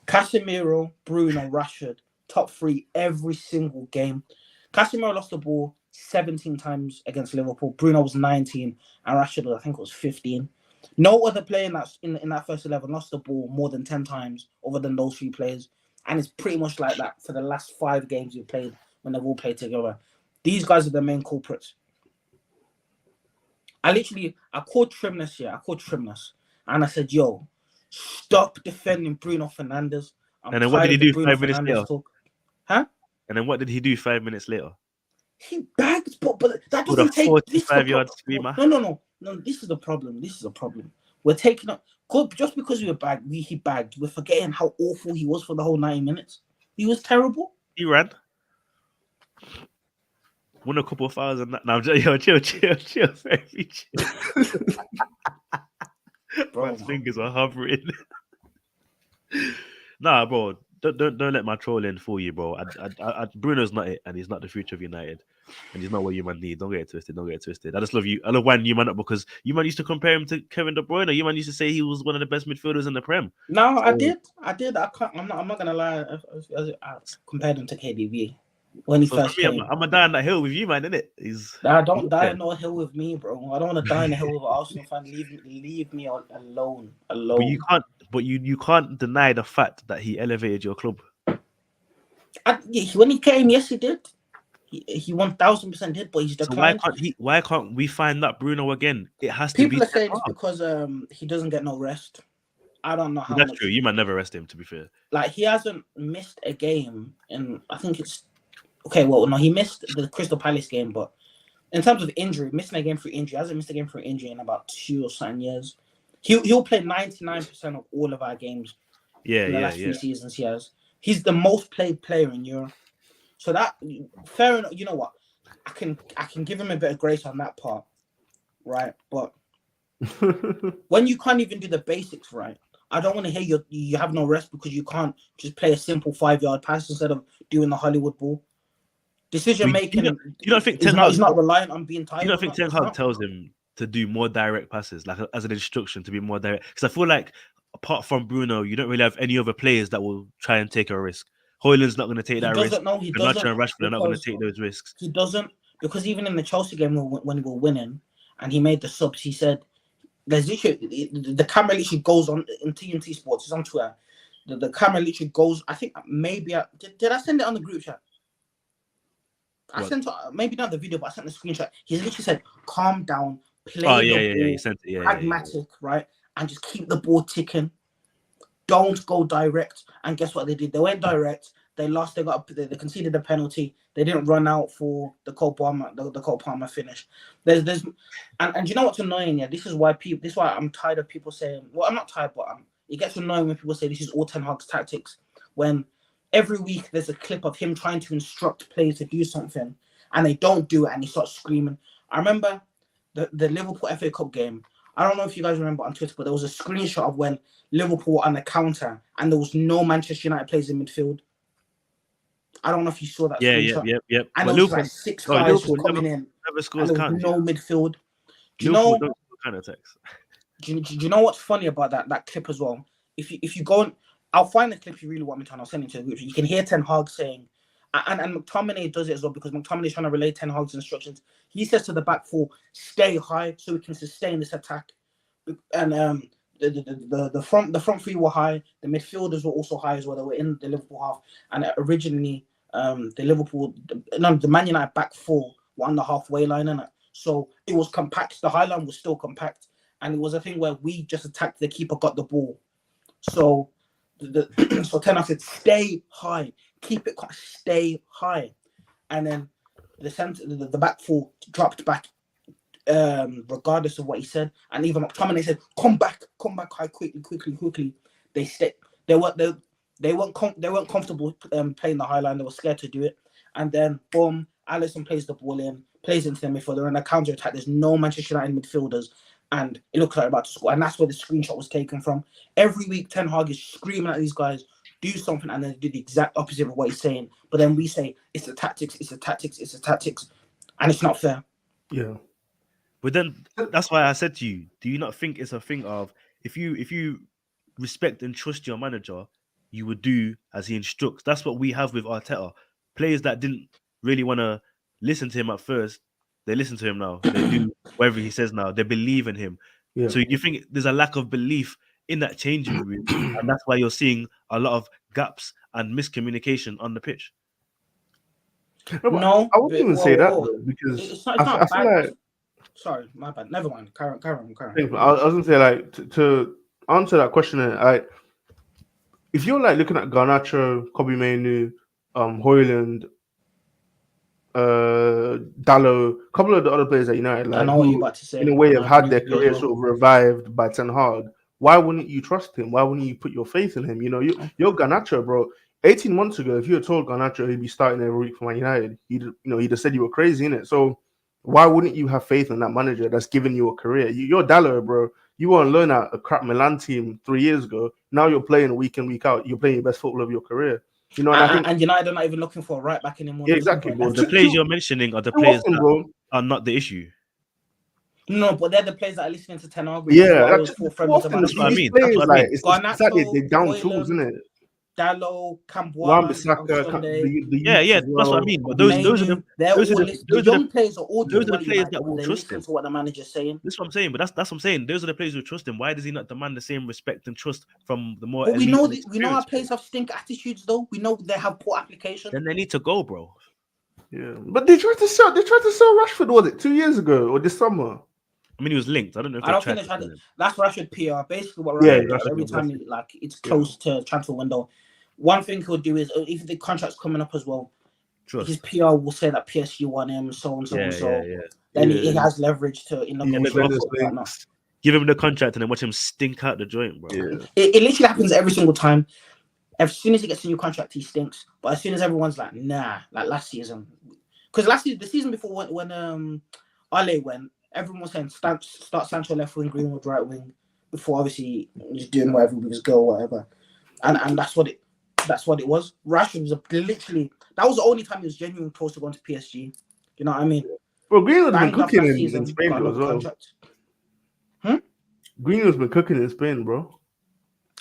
Casemiro, Bruno, Rashford, top 3 every single game. Casemiro lost the ball 17 times against Liverpool. Bruno was 19, and Rashford, I think, was 15. No other player in that first 11 lost the ball more than 10 times other than those 3 players. And it's pretty much like that for the last 5 games we've played when they've all played together. These guys are the main culprits. I called Trimness here. I called Trimness. And I said, yo, stop defending Bruno Fernandes. And then what did he do 5 minutes later? Talk. Huh? And then what did he do 5 minutes later? He bagged, but that With a doesn't take 45-yard screamer. No. This is the problem. We're taking up just because he bagged. We're forgetting how awful he was for the whole 90 minutes. He was terrible. He ran. Won a couple of fouls and that. Now, yo, chill, very chill. Bro, My fingers are hovering. Nah, bro. Don't let my trolling fool you, bro. Bruno's not it, and he's not the future of United, and he's not what you man need. Don't get it twisted. I just love you. I love winding you man up because you man used to compare him to Kevin De Bruyne. You man used to say he was one of the best midfielders in the Prem. No, so, I did. I'm not gonna lie. I compared him to KDB when he first came. I'm gonna die on that hill with you, man, innit? Don't die on no hill with me, bro. I don't want to die on the hill with Arsenal fan. Leave me alone. But you can't deny the fact that he elevated your club. When he came, yes, he did. He 1000% did, but he's declined. So why can't we find that Bruno again? It has to be. People are saying it's because he doesn't get no rest. I don't know how. That's true. You might never rest him, to be fair. Like he hasn't missed a game, and I think it's okay. Well, no, he missed the Crystal Palace game, but in terms of injury, missing a game for injury, he hasn't missed a game for injury in about 2 or something years. He'll play 99% of all of our games. In the last 3 seasons he has. He's the most played player in Europe. So that fair enough. You know what? I can give him a bit of grace on that part, right? But when you can't even do the basics right, I don't want to hear you have no rest because you can't just play a simple 5-yard pass instead of doing the Hollywood ball. Decision making. You don't think he's not reliant on being tired? You don't think Ten Hag tells him to do more direct passes, like as an instruction to be more direct? Because I feel like apart from Bruno, you don't really have any other players that will try and take a risk. Hoyland's not going to take that risk. No, he doesn't. And Rashford are not going to take those risks. He doesn't, because even in the Chelsea game when we were winning and he made the subs, he said, "There's literally the camera literally goes on in TNT Sports. It's on Twitter. The camera literally goes. I think maybe did I send it on the group chat? I sent maybe not the video, but I sent the screenshot. He literally said, "Calm down, play the ball, he sent it, pragmatic, right, and just keep the ball ticking. Don't go direct." And guess what they did? They went direct. They lost. They conceded a penalty. They didn't run out for the Cole Palmer finish. And you know what's annoying? Yeah, this is why I'm tired of people saying. Well, I'm not tired, but it gets annoying when people say this is all Ten Hag's tactics. When every week there's a clip of him trying to instruct players to do something, and they don't do it, and he starts screaming. I remember the Liverpool FA Cup game. I don't know if you guys remember on Twitter, but there was a screenshot of when Liverpool were on the counter and there was no Manchester United players in midfield. I don't know if you saw that screenshot. Yeah. And there was like 6 guys just coming in. And there was no midfield. Do you know? Do you know what's funny about that clip as well? If you go and I'll find the clip if you really want me to, and I'll send it to the group. You can hear Ten Hag saying, and McTominay does it as well because McTominay's trying to relay Ten Hag's instructions. He says to the back four, "Stay high so we can sustain this attack." And the front three were high. The midfielders were also high as well. They were in the Liverpool half. And originally, the Man United back four were on the halfway line, innit? So it was compact. The high line was still compact, and it was a thing where we just attacked. The keeper got the ball. So so Ten Hag said, "Stay high, keep it, stay high," and then the back four dropped back, regardless of what he said. And even McTominay said, "Come back high, quickly." They stayed. They weren't comfortable playing the high line. They were scared to do it. And then boom, Alisson plays the ball in, plays into the midfield. They're in a counter attack. There's no Manchester United midfielders. And it looks like they're about to score. And that's where the screenshot was taken from. Every week, Ten Hag is screaming at these guys, do something, and then do the exact opposite of what he's saying. But then we say, it's the tactics. And it's not fair. Yeah. But then, that's why I said to you, do you not think it's a thing of, if you respect and trust your manager, you would do as he instructs? That's what we have with Arteta. Players that didn't really want to listen to him at first, they listen to him now. They do whatever he says now. They believe in him. Yeah. So you think there's a lack of belief in that changing room, and that's why you're seeing a lot of gaps and miscommunication on the pitch. No, No, I wouldn't even say that though, because it's not. It's not I feel bad. like Sorry, my bad. Never mind. Carry on. I was gonna say, like, to answer that question, if you're like looking at Garnacho, Kobe Mainu, Hoyland, Dallo, a couple of the other players that United, I like, know what you're who about to say. in a way and have I had agree their with you as career well. sort of revived by Ten Hag, why wouldn't you trust him? Why wouldn't you put your faith in him? You know, you're Garnacho, bro. 18 months ago, if you had told Garnacho he'd be starting every week for Man United, he'd have said you were crazy, innit? So why wouldn't you have faith in that manager that's given you a career? You're Dallo, bro. You were on loan at a crap Milan team 3 years ago. Now you're playing week in, week out. You're playing your best football of your career. You know, and I think And United are not even looking for a right back anymore. yeah, They're looking exactly, for a bro. left The back. players you're mentioning are the Too players often, that bro. are not the issue. No, but they're the players that are listening to Ten Hag. Yeah, I was too full too friend with often about That's what I these mean. That's players, what I like, mean. it's like they're Garnacho, down tools, Hoyland, isn't it? Dallo, Wan Cambuaman on Bissaka, Sunday, the Yeah, youths yeah, as that's what I well. mean. But those are the Mainu. They're those are all the listening. The those are the young players are all those doing are the well at players United that because will they're trust listening him. to what the manager's saying. That's what I'm saying. But that's what I'm saying. Those are the players who trust him. Why does he not demand the same respect and trust from the more But we elite know and we know our experienced players players? have stink attitudes, though. We know they have poor application. Then they need to go, bro. Yeah, but they tried to sell Rashford, was it 2 years ago or this summer? I mean, he was linked. I don't know if I they don't think tried they to tried sell to. him. That's Rashford PR. Basically, what Yeah, Rashford does Rashford, every time Rashford. it's close to transfer window, one thing he'll do is if the contract's coming up as well, his Trust. PR will say that PSG want him, so and so Yeah, and so. yeah. Then Yeah. he has leverage to And then go negotiate Juventus or whatnot. links. Give him the contract and then watch him stink out the joint, bro. Yeah, It literally happens every single time. As soon as he gets a new contract, he stinks. But as soon as everyone's like, nah, like last season, because the season before when Ale went, everyone was saying start Sancho left wing, Greenwood right wing. Before obviously he was doing whatever with his girl, whatever, and that's what it was. Rashford was literally that was the only time he was genuinely close to going to PSG. You know what I mean? bro. Greenwood's been Banged off cooking last in season, Spain got though, as another well. contract. Greenwood's been cooking in Spain, bro.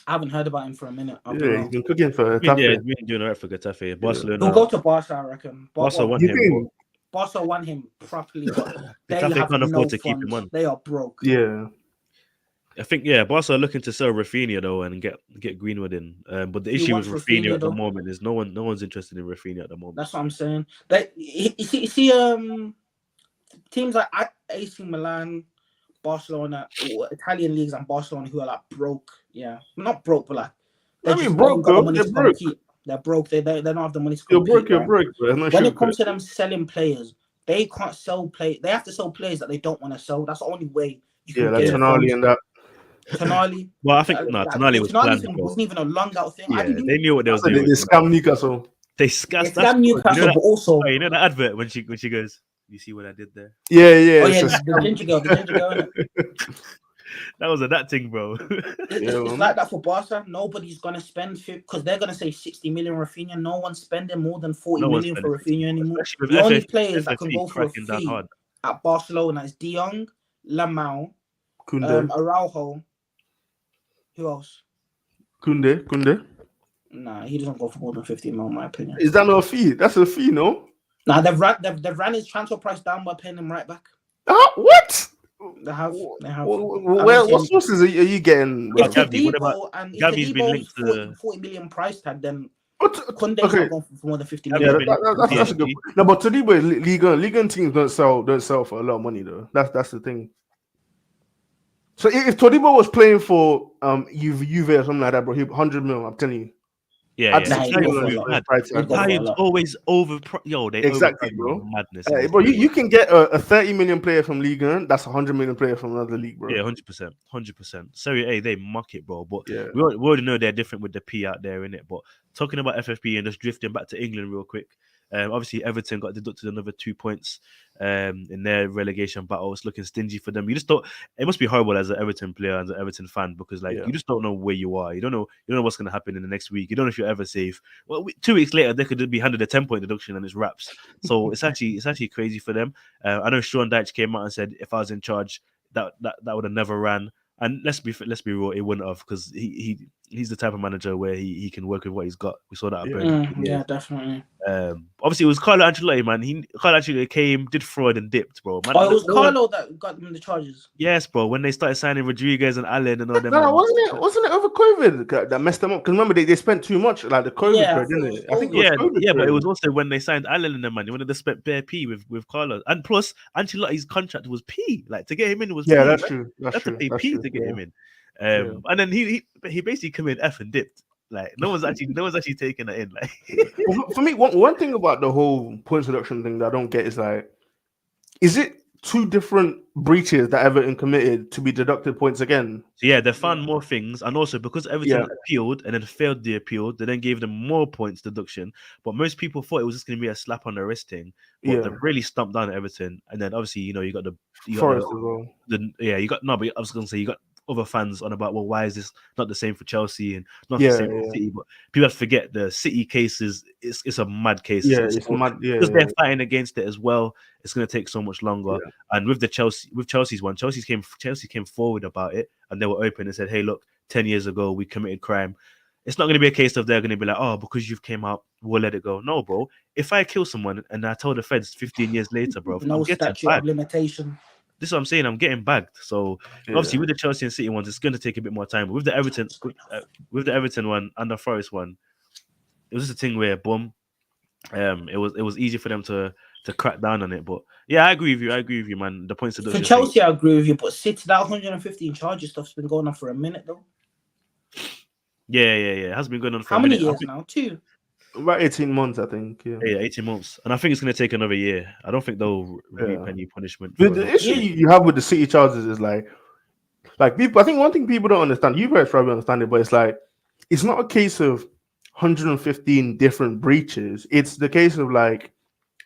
I haven't heard about him for a minute. I'll be Yeah, he's real. been cooking for I mean, yeah, Getafe. he's been doing alright for Getafe. He'll Barcelona. go to Barca, I reckon. Barca want You him. think? Barca want him properly, but they Getafe have can't no afford to keep him funds. on. They are broke. Yeah. I think Barca are looking to sell Rafinha though and get Greenwood in. But the He issue with wants Rafinha Rafinha, at the though. moment is no one's interested in Rafinha at the moment. That's what I'm saying. You see, teams like AC Milan, Barcelona, or Italian leagues and Barcelona who are like broke. Yeah, not broke, but like they I mean, just broke, ain't got the bro. money They're to broke. compete. They're broke. They don't have the money to You're compete. broke. You're Right? broke, bro. I'm not When sure. it comes to them selling players, they can't sell play. They have to sell players that they don't want to sell. That's the only way you can like get Tonali and that. Tonali. Well, I think Tonali was planned. Thing wasn't even a long out thing. Yeah, they knew what they was So doing. they scam Newcastle. They They scassed. scam Newcastle, but also You know the advert when she goes, "You see what I did there?" Yeah, yeah. oh yeah, the ginger girl, innit? That was that thing, bro. It's like that for Barca. Nobody's gonna spend because they're gonna say 60 million Rafinha. No one's spending more than 40 million for Rafinha anymore. The only players that can go for a fee at Barcelona is De Jong, Lamau, Kunde. Araujo. Who else? Kunde. Nah, he doesn't go for more than 50 mil, in my opinion. Is that not a fee? That's a fee, no? Nah, they've ran his transfer price down by paying him right back. What? They have. Well, what sources are you getting? If Gavi's been linked to 40 million price tag, then Kunde's not going for more than 50 Yeah, million. that's a good point. No, but Todibo is Liga teams don't sell for a lot of money though. That's the thing. So if Todibo was playing for Juve or something like that, bro, 100 mil, I'm telling you. Italians always over. They exactly, bro. Madness. Bro, you can get a 30 million player from Liga. That's a 100 million player from another league, bro. Yeah, 100%. Serie A, they muck it, bro. But yeah. we already know they're different with the P out there, innit? But talking about FFP and just drifting back to England real quick. Obviously, Everton got deducted another 2 points in their relegation battle. It's looking stingy for them. You just don't. It must be horrible as an Everton player, as an Everton fan, because you just don't know where you are. You don't know what's going to happen in the next week. You don't know if you're ever safe. Well, 2 weeks later, they could be handed a 10-point deduction and it's wraps. So it's actually crazy for them. I know Sean Dyche came out and said if I was in charge, that would have never ran. And let's be real, it wouldn't have, because he he's the type of manager where he can work with what he's got. We saw that at Yeah. Burnley. Yeah, definitely. Obviously, it was Carlo Ancelotti, man. Carlo Ancelotti came, did fraud and dipped, bro. Man, Oh, it was no one- Carlo that got them the charges. yes, bro. When they started signing Rodriguez and Allen and all them, No, man. wasn't it over COVID that messed them up? Because remember they spent too much, like the COVID Yeah, I period, thought didn't it was it? I think it was Yeah, COVID yeah, but it period. was also when they signed Allen and them, man. They wanted to spend bare P with Carlos, and plus Ancelotti's contract was P. Like to get him in was Yeah, P. that's true. That's That's to true. pay That's P true. to get Yeah. him in. And then he basically came in F and dipped. Like no one's actually taking that in. Like Well, for me, one thing about the whole points deduction thing that I don't get is like, is it two different breaches that Everton committed to be deducted points again? so yeah, they found more things, and also because Everton Yeah. appealed and then failed the appeal, they then gave them more points deduction. But most people thought it was just going to be a slap on the wrist thing. But Yeah. they really stumped down Everton, and then obviously you got Forest as well. but I was going to say you got other fans on about, well, why is this not the same for Chelsea and not Yeah, the same for yeah. City? But people have to forget the City cases. It's a mad case. Yeah, it's mad. Yeah, because yeah. they're fighting against it as well. It's going to take so much longer. Yeah. And with Chelsea's one, Chelsea came forward about it, and they were open and said, "Hey, look, 10 years ago we committed crime. It's not going to be a case of they're going to be like, oh, because you've came out, we'll let it go. No, bro. If I kill someone and I tell the feds 15 years later, bro, No I'm getting statute bagged. of limitation. This is what I'm saying. I'm getting bagged. So Yeah. obviously with the Chelsea and City ones, it's going to take a bit more time. But with the Everton one and the Forest one, it was just a thing where boom, it was easy for them to crack down on it. But yeah, I agree with you, man. The points For deduction Chelsea, I agree with you, but City, that 115 charges stuff's been going on for a minute though. Yeah. It has been going on for How a many minute. years now? 2. About 18 months, I think. Yeah. Yeah, 18 months. And I think it's going to take another year. I don't think they'll reap any punishment. The issue you have with the City charges is like people. I think one thing people don't understand. You guys probably understand it, but it's like it's not a case of 115 different breaches. It's the case of like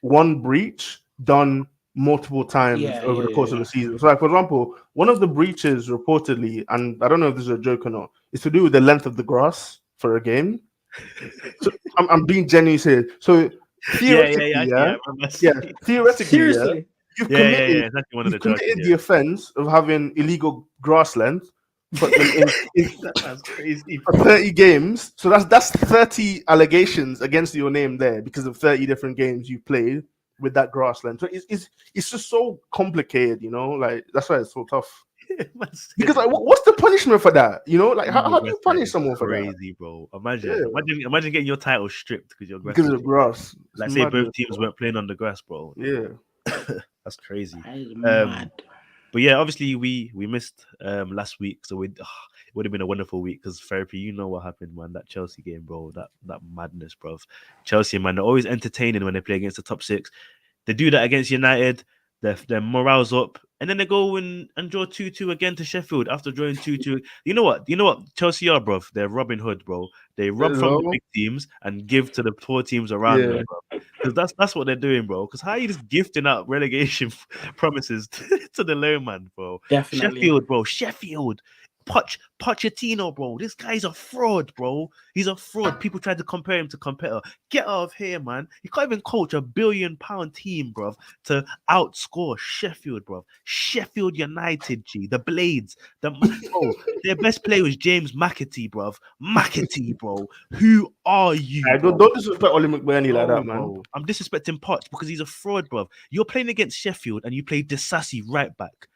one breach done multiple times over the course of the season. So, like for example, one of the breaches reportedly, and I don't know if this is a joke or not, is to do with the length of the grass for a game. So I'm being genuinely serious. So theoretically, theoretically, Seriously? you've committed, exactly one you've of the committed charges, the offense of having illegal grass length for, that's crazy. for 30 games. So that's 30 allegations against your name there because of 30 different games you played with that grass length. So it's just so complicated, you know. Like that's why it's so tough. Because like, what's the punishment for that? You know, like how do you punish someone for that? Crazy, bro. Imagine getting your title stripped because you're Because of grass. Like say both teams weren't playing on the grass, bro. Yeah, that's crazy. That is mad. But yeah, obviously we missed last week, so it would have been a wonderful week because therapy. You know what happened, man? That Chelsea game, bro. That madness, bro. Chelsea, man, they're always entertaining when they play against the top 6. They do that against United. Their morale's up, and then they go and draw 2-2 again to Sheffield after drawing 2-2. You know what? Chelsea are, bro. They're Robin Hood, bro. They rob from the big teams and give to the poor teams around them, bro. Because that's what they're doing, bro. Because how are you just gifting out relegation promises to the low man, bro? Definitely. Sheffield, bro. Sheffield. Pochettino, bro. This guy's a fraud, bro. He's a fraud. People try to compare him to competitor. Get out of here, man. You can't even coach a £1 billion team, bro, to outscore Sheffield, bro. Sheffield United, G. The Blades. Their best player was James McAtee, bro. McAtee, bro. Who are you? Don't disrespect Oli McBurney like that, man. Bro. I'm disrespecting Poch because he's a fraud, bro. You're playing against Sheffield and you play Disassi right back.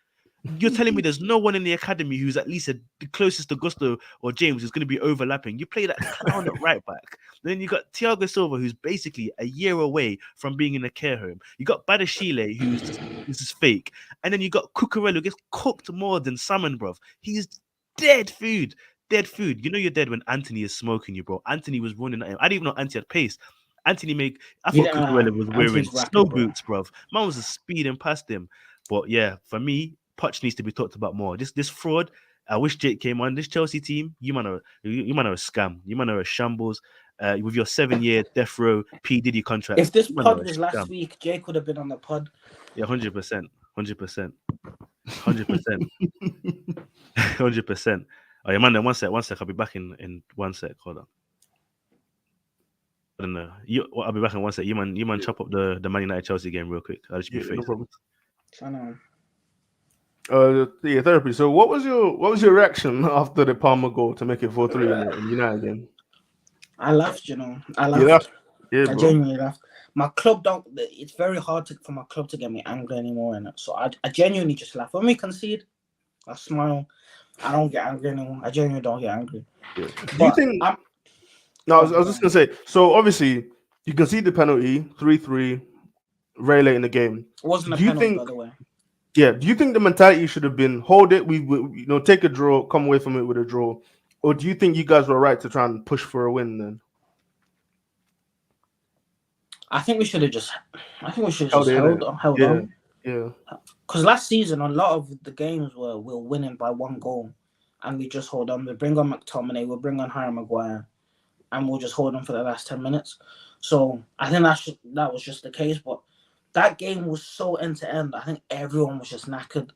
You're telling me there's no one in the academy who's at least the closest to Gusto or James is going to be overlapping. You play that clown at right back. Then you got Thiago Silva, who's basically a year away from being in a care home. You got Badashile, who's just fake. And then you got Cucurella, who gets cooked more than salmon, bruv. He's dead food. Dead food. You know you're dead when Anthony is smoking you, bro. Anthony was running at him. I didn't even know Anthony had pace. I thought Cucurella was wearing snow boots, bruv. Man was just speeding past him. But yeah, for me, Poch needs to be talked about more. This fraud. I wish Jake came on. This Chelsea team, you man are a scam. You man are a shambles. With your 7-year death row P Diddy contract. If this pod was last week, Jake would have been on the pod. Yeah, 100%, 100%, 100%. Oh yeah, man. One sec. I'll be back in 1 sec. Hold on. I don't know. I'll be back in 1 sec. You man, chop up the Man United Chelsea game real quick. I'll just be no problem. I know. Yeah, therapy. So what was your reaction after the Palmer goal to make it 4-3 in United game? I laughed, you know. I You laughed? laughed. Yeah, I bro. genuinely laughed. My club don't. It's very hard for my club to get me angry anymore, and so I genuinely just laugh. When we concede, I smile. I don't get angry anymore. I genuinely don't get angry. Yeah. Do you But think? I'm. No, I was just gonna say. So obviously, you concede the penalty 3-3 very late in the game. It wasn't a Do you penalty, think? by the way. Yeah. Do you think the mentality should have been hold it? We take a draw, come away from it with a draw, or do you think you guys were right to try and push for a win then? I think we should have just. I think we should have Held just it, held innit? held Yeah. on. Yeah. Because last season, a lot of the games we were winning by 1 goal, and we just hold on. We bring on McTominay, we'll bring on Harry Maguire, and we'll just hold on for the last 10 minutes. So I think that was just the case. But that game was so end to end. I think everyone was just knackered.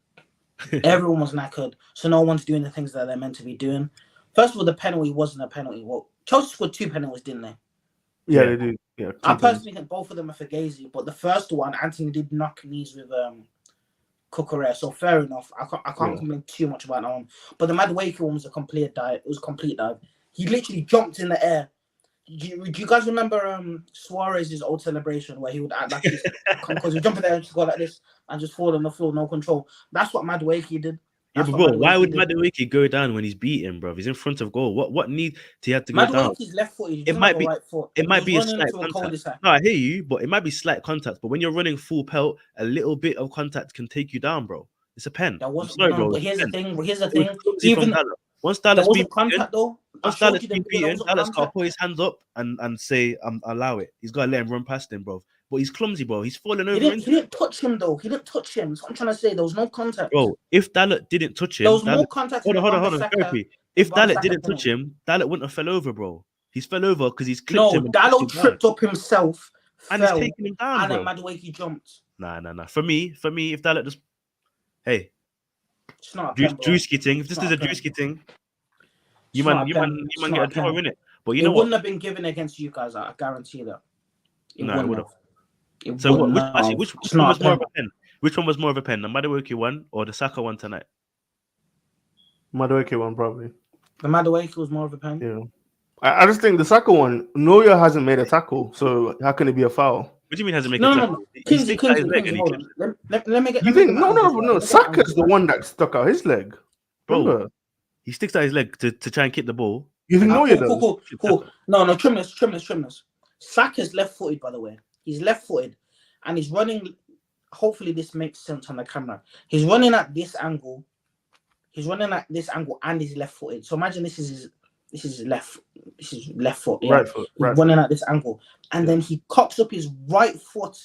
Everyone was knackered. So no one's doing the things that they're meant to be doing. First of all, the penalty wasn't a penalty. Well, Chelsea scored 2 penalties, didn't they? Yeah, they do. Yeah. I personally think both of them are for Fugazi, but the first one, Anthony did knock knees with Cucurella, so fair enough. I can't complain too much about that one. But the Madueke one was a complete dive. It was a complete dive. He literally jumped in the air. Do you guys remember Suarez's old celebration where he would act like he's because he jump in there and just go like this and just fall on the floor, no control? That's what Madueke did. Yeah, but bro, why would Madueke go down when he's beaten, bro? He's in front of goal. What need he had to go down? Madueke's left foot. He It doesn't might have a be. right foot. It might be a running slight into a contact. cul-de-sac. No, I hear you, but it might be slight contact. But when you're running full pelt, a little bit of contact can take you down, bro. It's a pen. That wasn't sorry, no, bro. but here's the thing. Even once Dallas there been wasn't contact though. once Dallas been beaten, Dallas can't put his hands up and say allow it. He's got to let him run past him, bro. But he's clumsy, bro. He's falling over. He didn't touch him though. He didn't touch him. That's what I'm trying to say. There was no contact. Bro, if Dallas didn't touch him, there was more contact. Hold on. If Dallas didn't touch him, Dallas wouldn't have fell over, bro. He's fell over because he's clipped him. No, Dallas tripped up himself and he's taking him down, and bro. then Madueke jumped. Nah. For me, if Dallas just it's not Drewski thing. If this is a Drewski thing, you man get a draw in it. But you know what? It wouldn't have been given against you guys. I guarantee that. It would have. So which one was more of a pen? Which one was more of a pen? The Madueke one or the Saka one tonight? Madueke one probably. The Madueke was more of a pen. Yeah. I just think the Saka one, Neuer hasn't made a tackle, so how can it be a foul? What do you mean hasn't made a tackle? Kingsley, hold on. Let me get. You think no? Saka's the one that stuck out his leg, bro. He sticks out his leg to try and kick the ball. You think Neuer does? Cool. No, trimless. Saka's left-footed, by the way. He's left-footed, and he's running. Hopefully, this makes sense on the camera. He's running at this angle. And he's left-footed. So imagine this is left foot. Yeah? Right foot. Running at this angle, and then he cocks up his right foot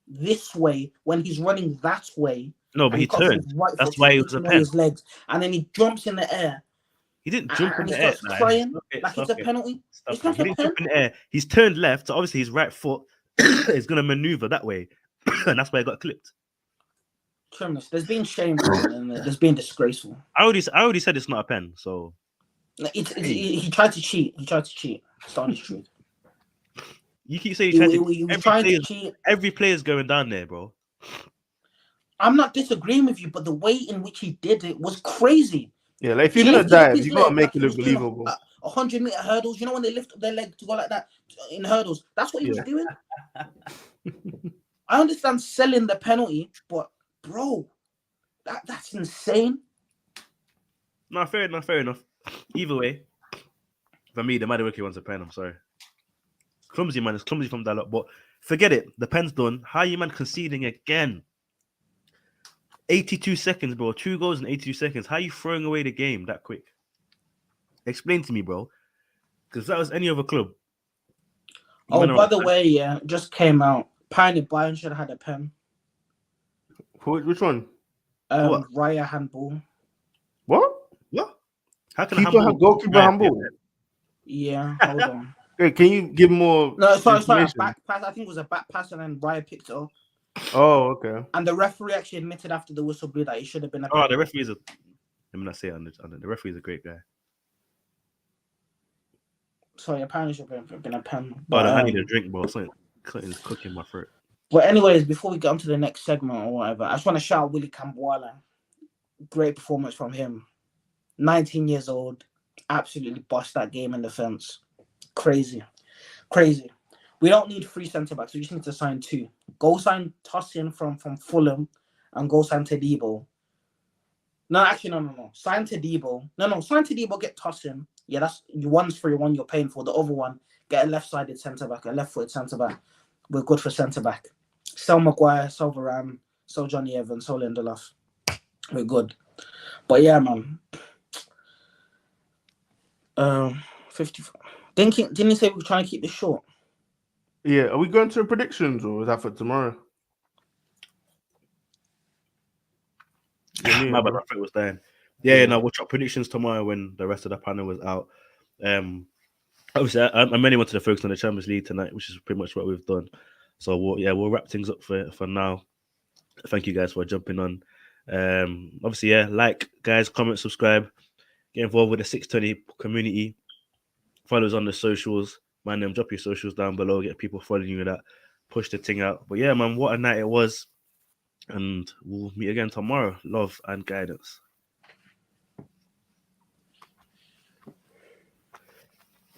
this way when he's running that way. No, but he turned. That's why he was a pen. His legs, and then he jumps in the air. He didn't jump in the air. Crying like it's a penalty. He didn't jump in the air. He's turned left, so obviously his right foot is going to maneuver that way, and that's why he got clipped. Trimless. There's been shame and there's been disgraceful. I already said it's not a pen, so he tried to cheat. It's the honest truth. You keep saying he tried to cheat. Every player's going down there, bro. I'm not disagreeing with you, but the way in which he did it was crazy. Yeah, like if you're gonna dive, you gotta make it look believable. 100-meter hurdles, you know when they lift up their leg to go like that in hurdles, that's what he was doing. I understand selling the penalty, but bro, that's insane. No, fair enough. Either way, for me, the Madueke one's a pen. I'm sorry. Clumsy, man. It's clumsy from that lot, but forget it. The pen's done. How are you, man, conceding again? 82 seconds, bro. 2 goals in 82 seconds. How are you throwing away the game that quick? Explain to me, bro. Because that was any other club. By the way, just came out. Apparently, Bayern should have had a pen. Which one? Raya handball. What? How can goalkeeper handball? Yeah, hold on. Hey, can you give more? No, sorry. Back pass. I think it was a back pass, and then Raya picked it up. Oh, okay. And the referee actually admitted after the whistle blew that it should have been a pen. Oh, the referee is a... Let me not say it. The referee is a great guy. Sorry, apparently it should have been a pen. But, I need a drink, bro. Something's cooking my throat. But anyways, before we get on to the next segment or whatever, I just want to shout out Willie Cambuala. great performance from him. 19 years old, absolutely bust that game in defense. Crazy. We don't need 3 centre backs. We just need to sign 2. Go sign Tosin from Fulham, and go sign Tedibo. No, actually, no. Sign Tedibo. No. Sign Tedibo. Get Tosin. Yeah, that's one's free, one you're paying for. The other one, get a left-sided centre back, a left-footed centre back. We're good for centre back. Sell Maguire, sell Varane, sell Johnny Evans, sell Lindelof. We're good. But yeah, man. 55. Didn't you say we were trying to keep this short? Yeah, are we going to predictions or is that for tomorrow? My bad, I thought it was dying. Yeah, no, we'll drop predictions tomorrow when the rest of the panel was out. Obviously, I mainly wanted to focus on the Champions League tonight, which is pretty much what we've done. So we'll wrap things up for now. Thank you guys for jumping on. Obviously, yeah, like, guys, comment, subscribe, get involved with the 620 community. Follow us on the socials. Man, drop your socials down below. Get people following you with that. Push the thing out. But yeah, man, what a night it was. And we'll meet again tomorrow. Love and guidance.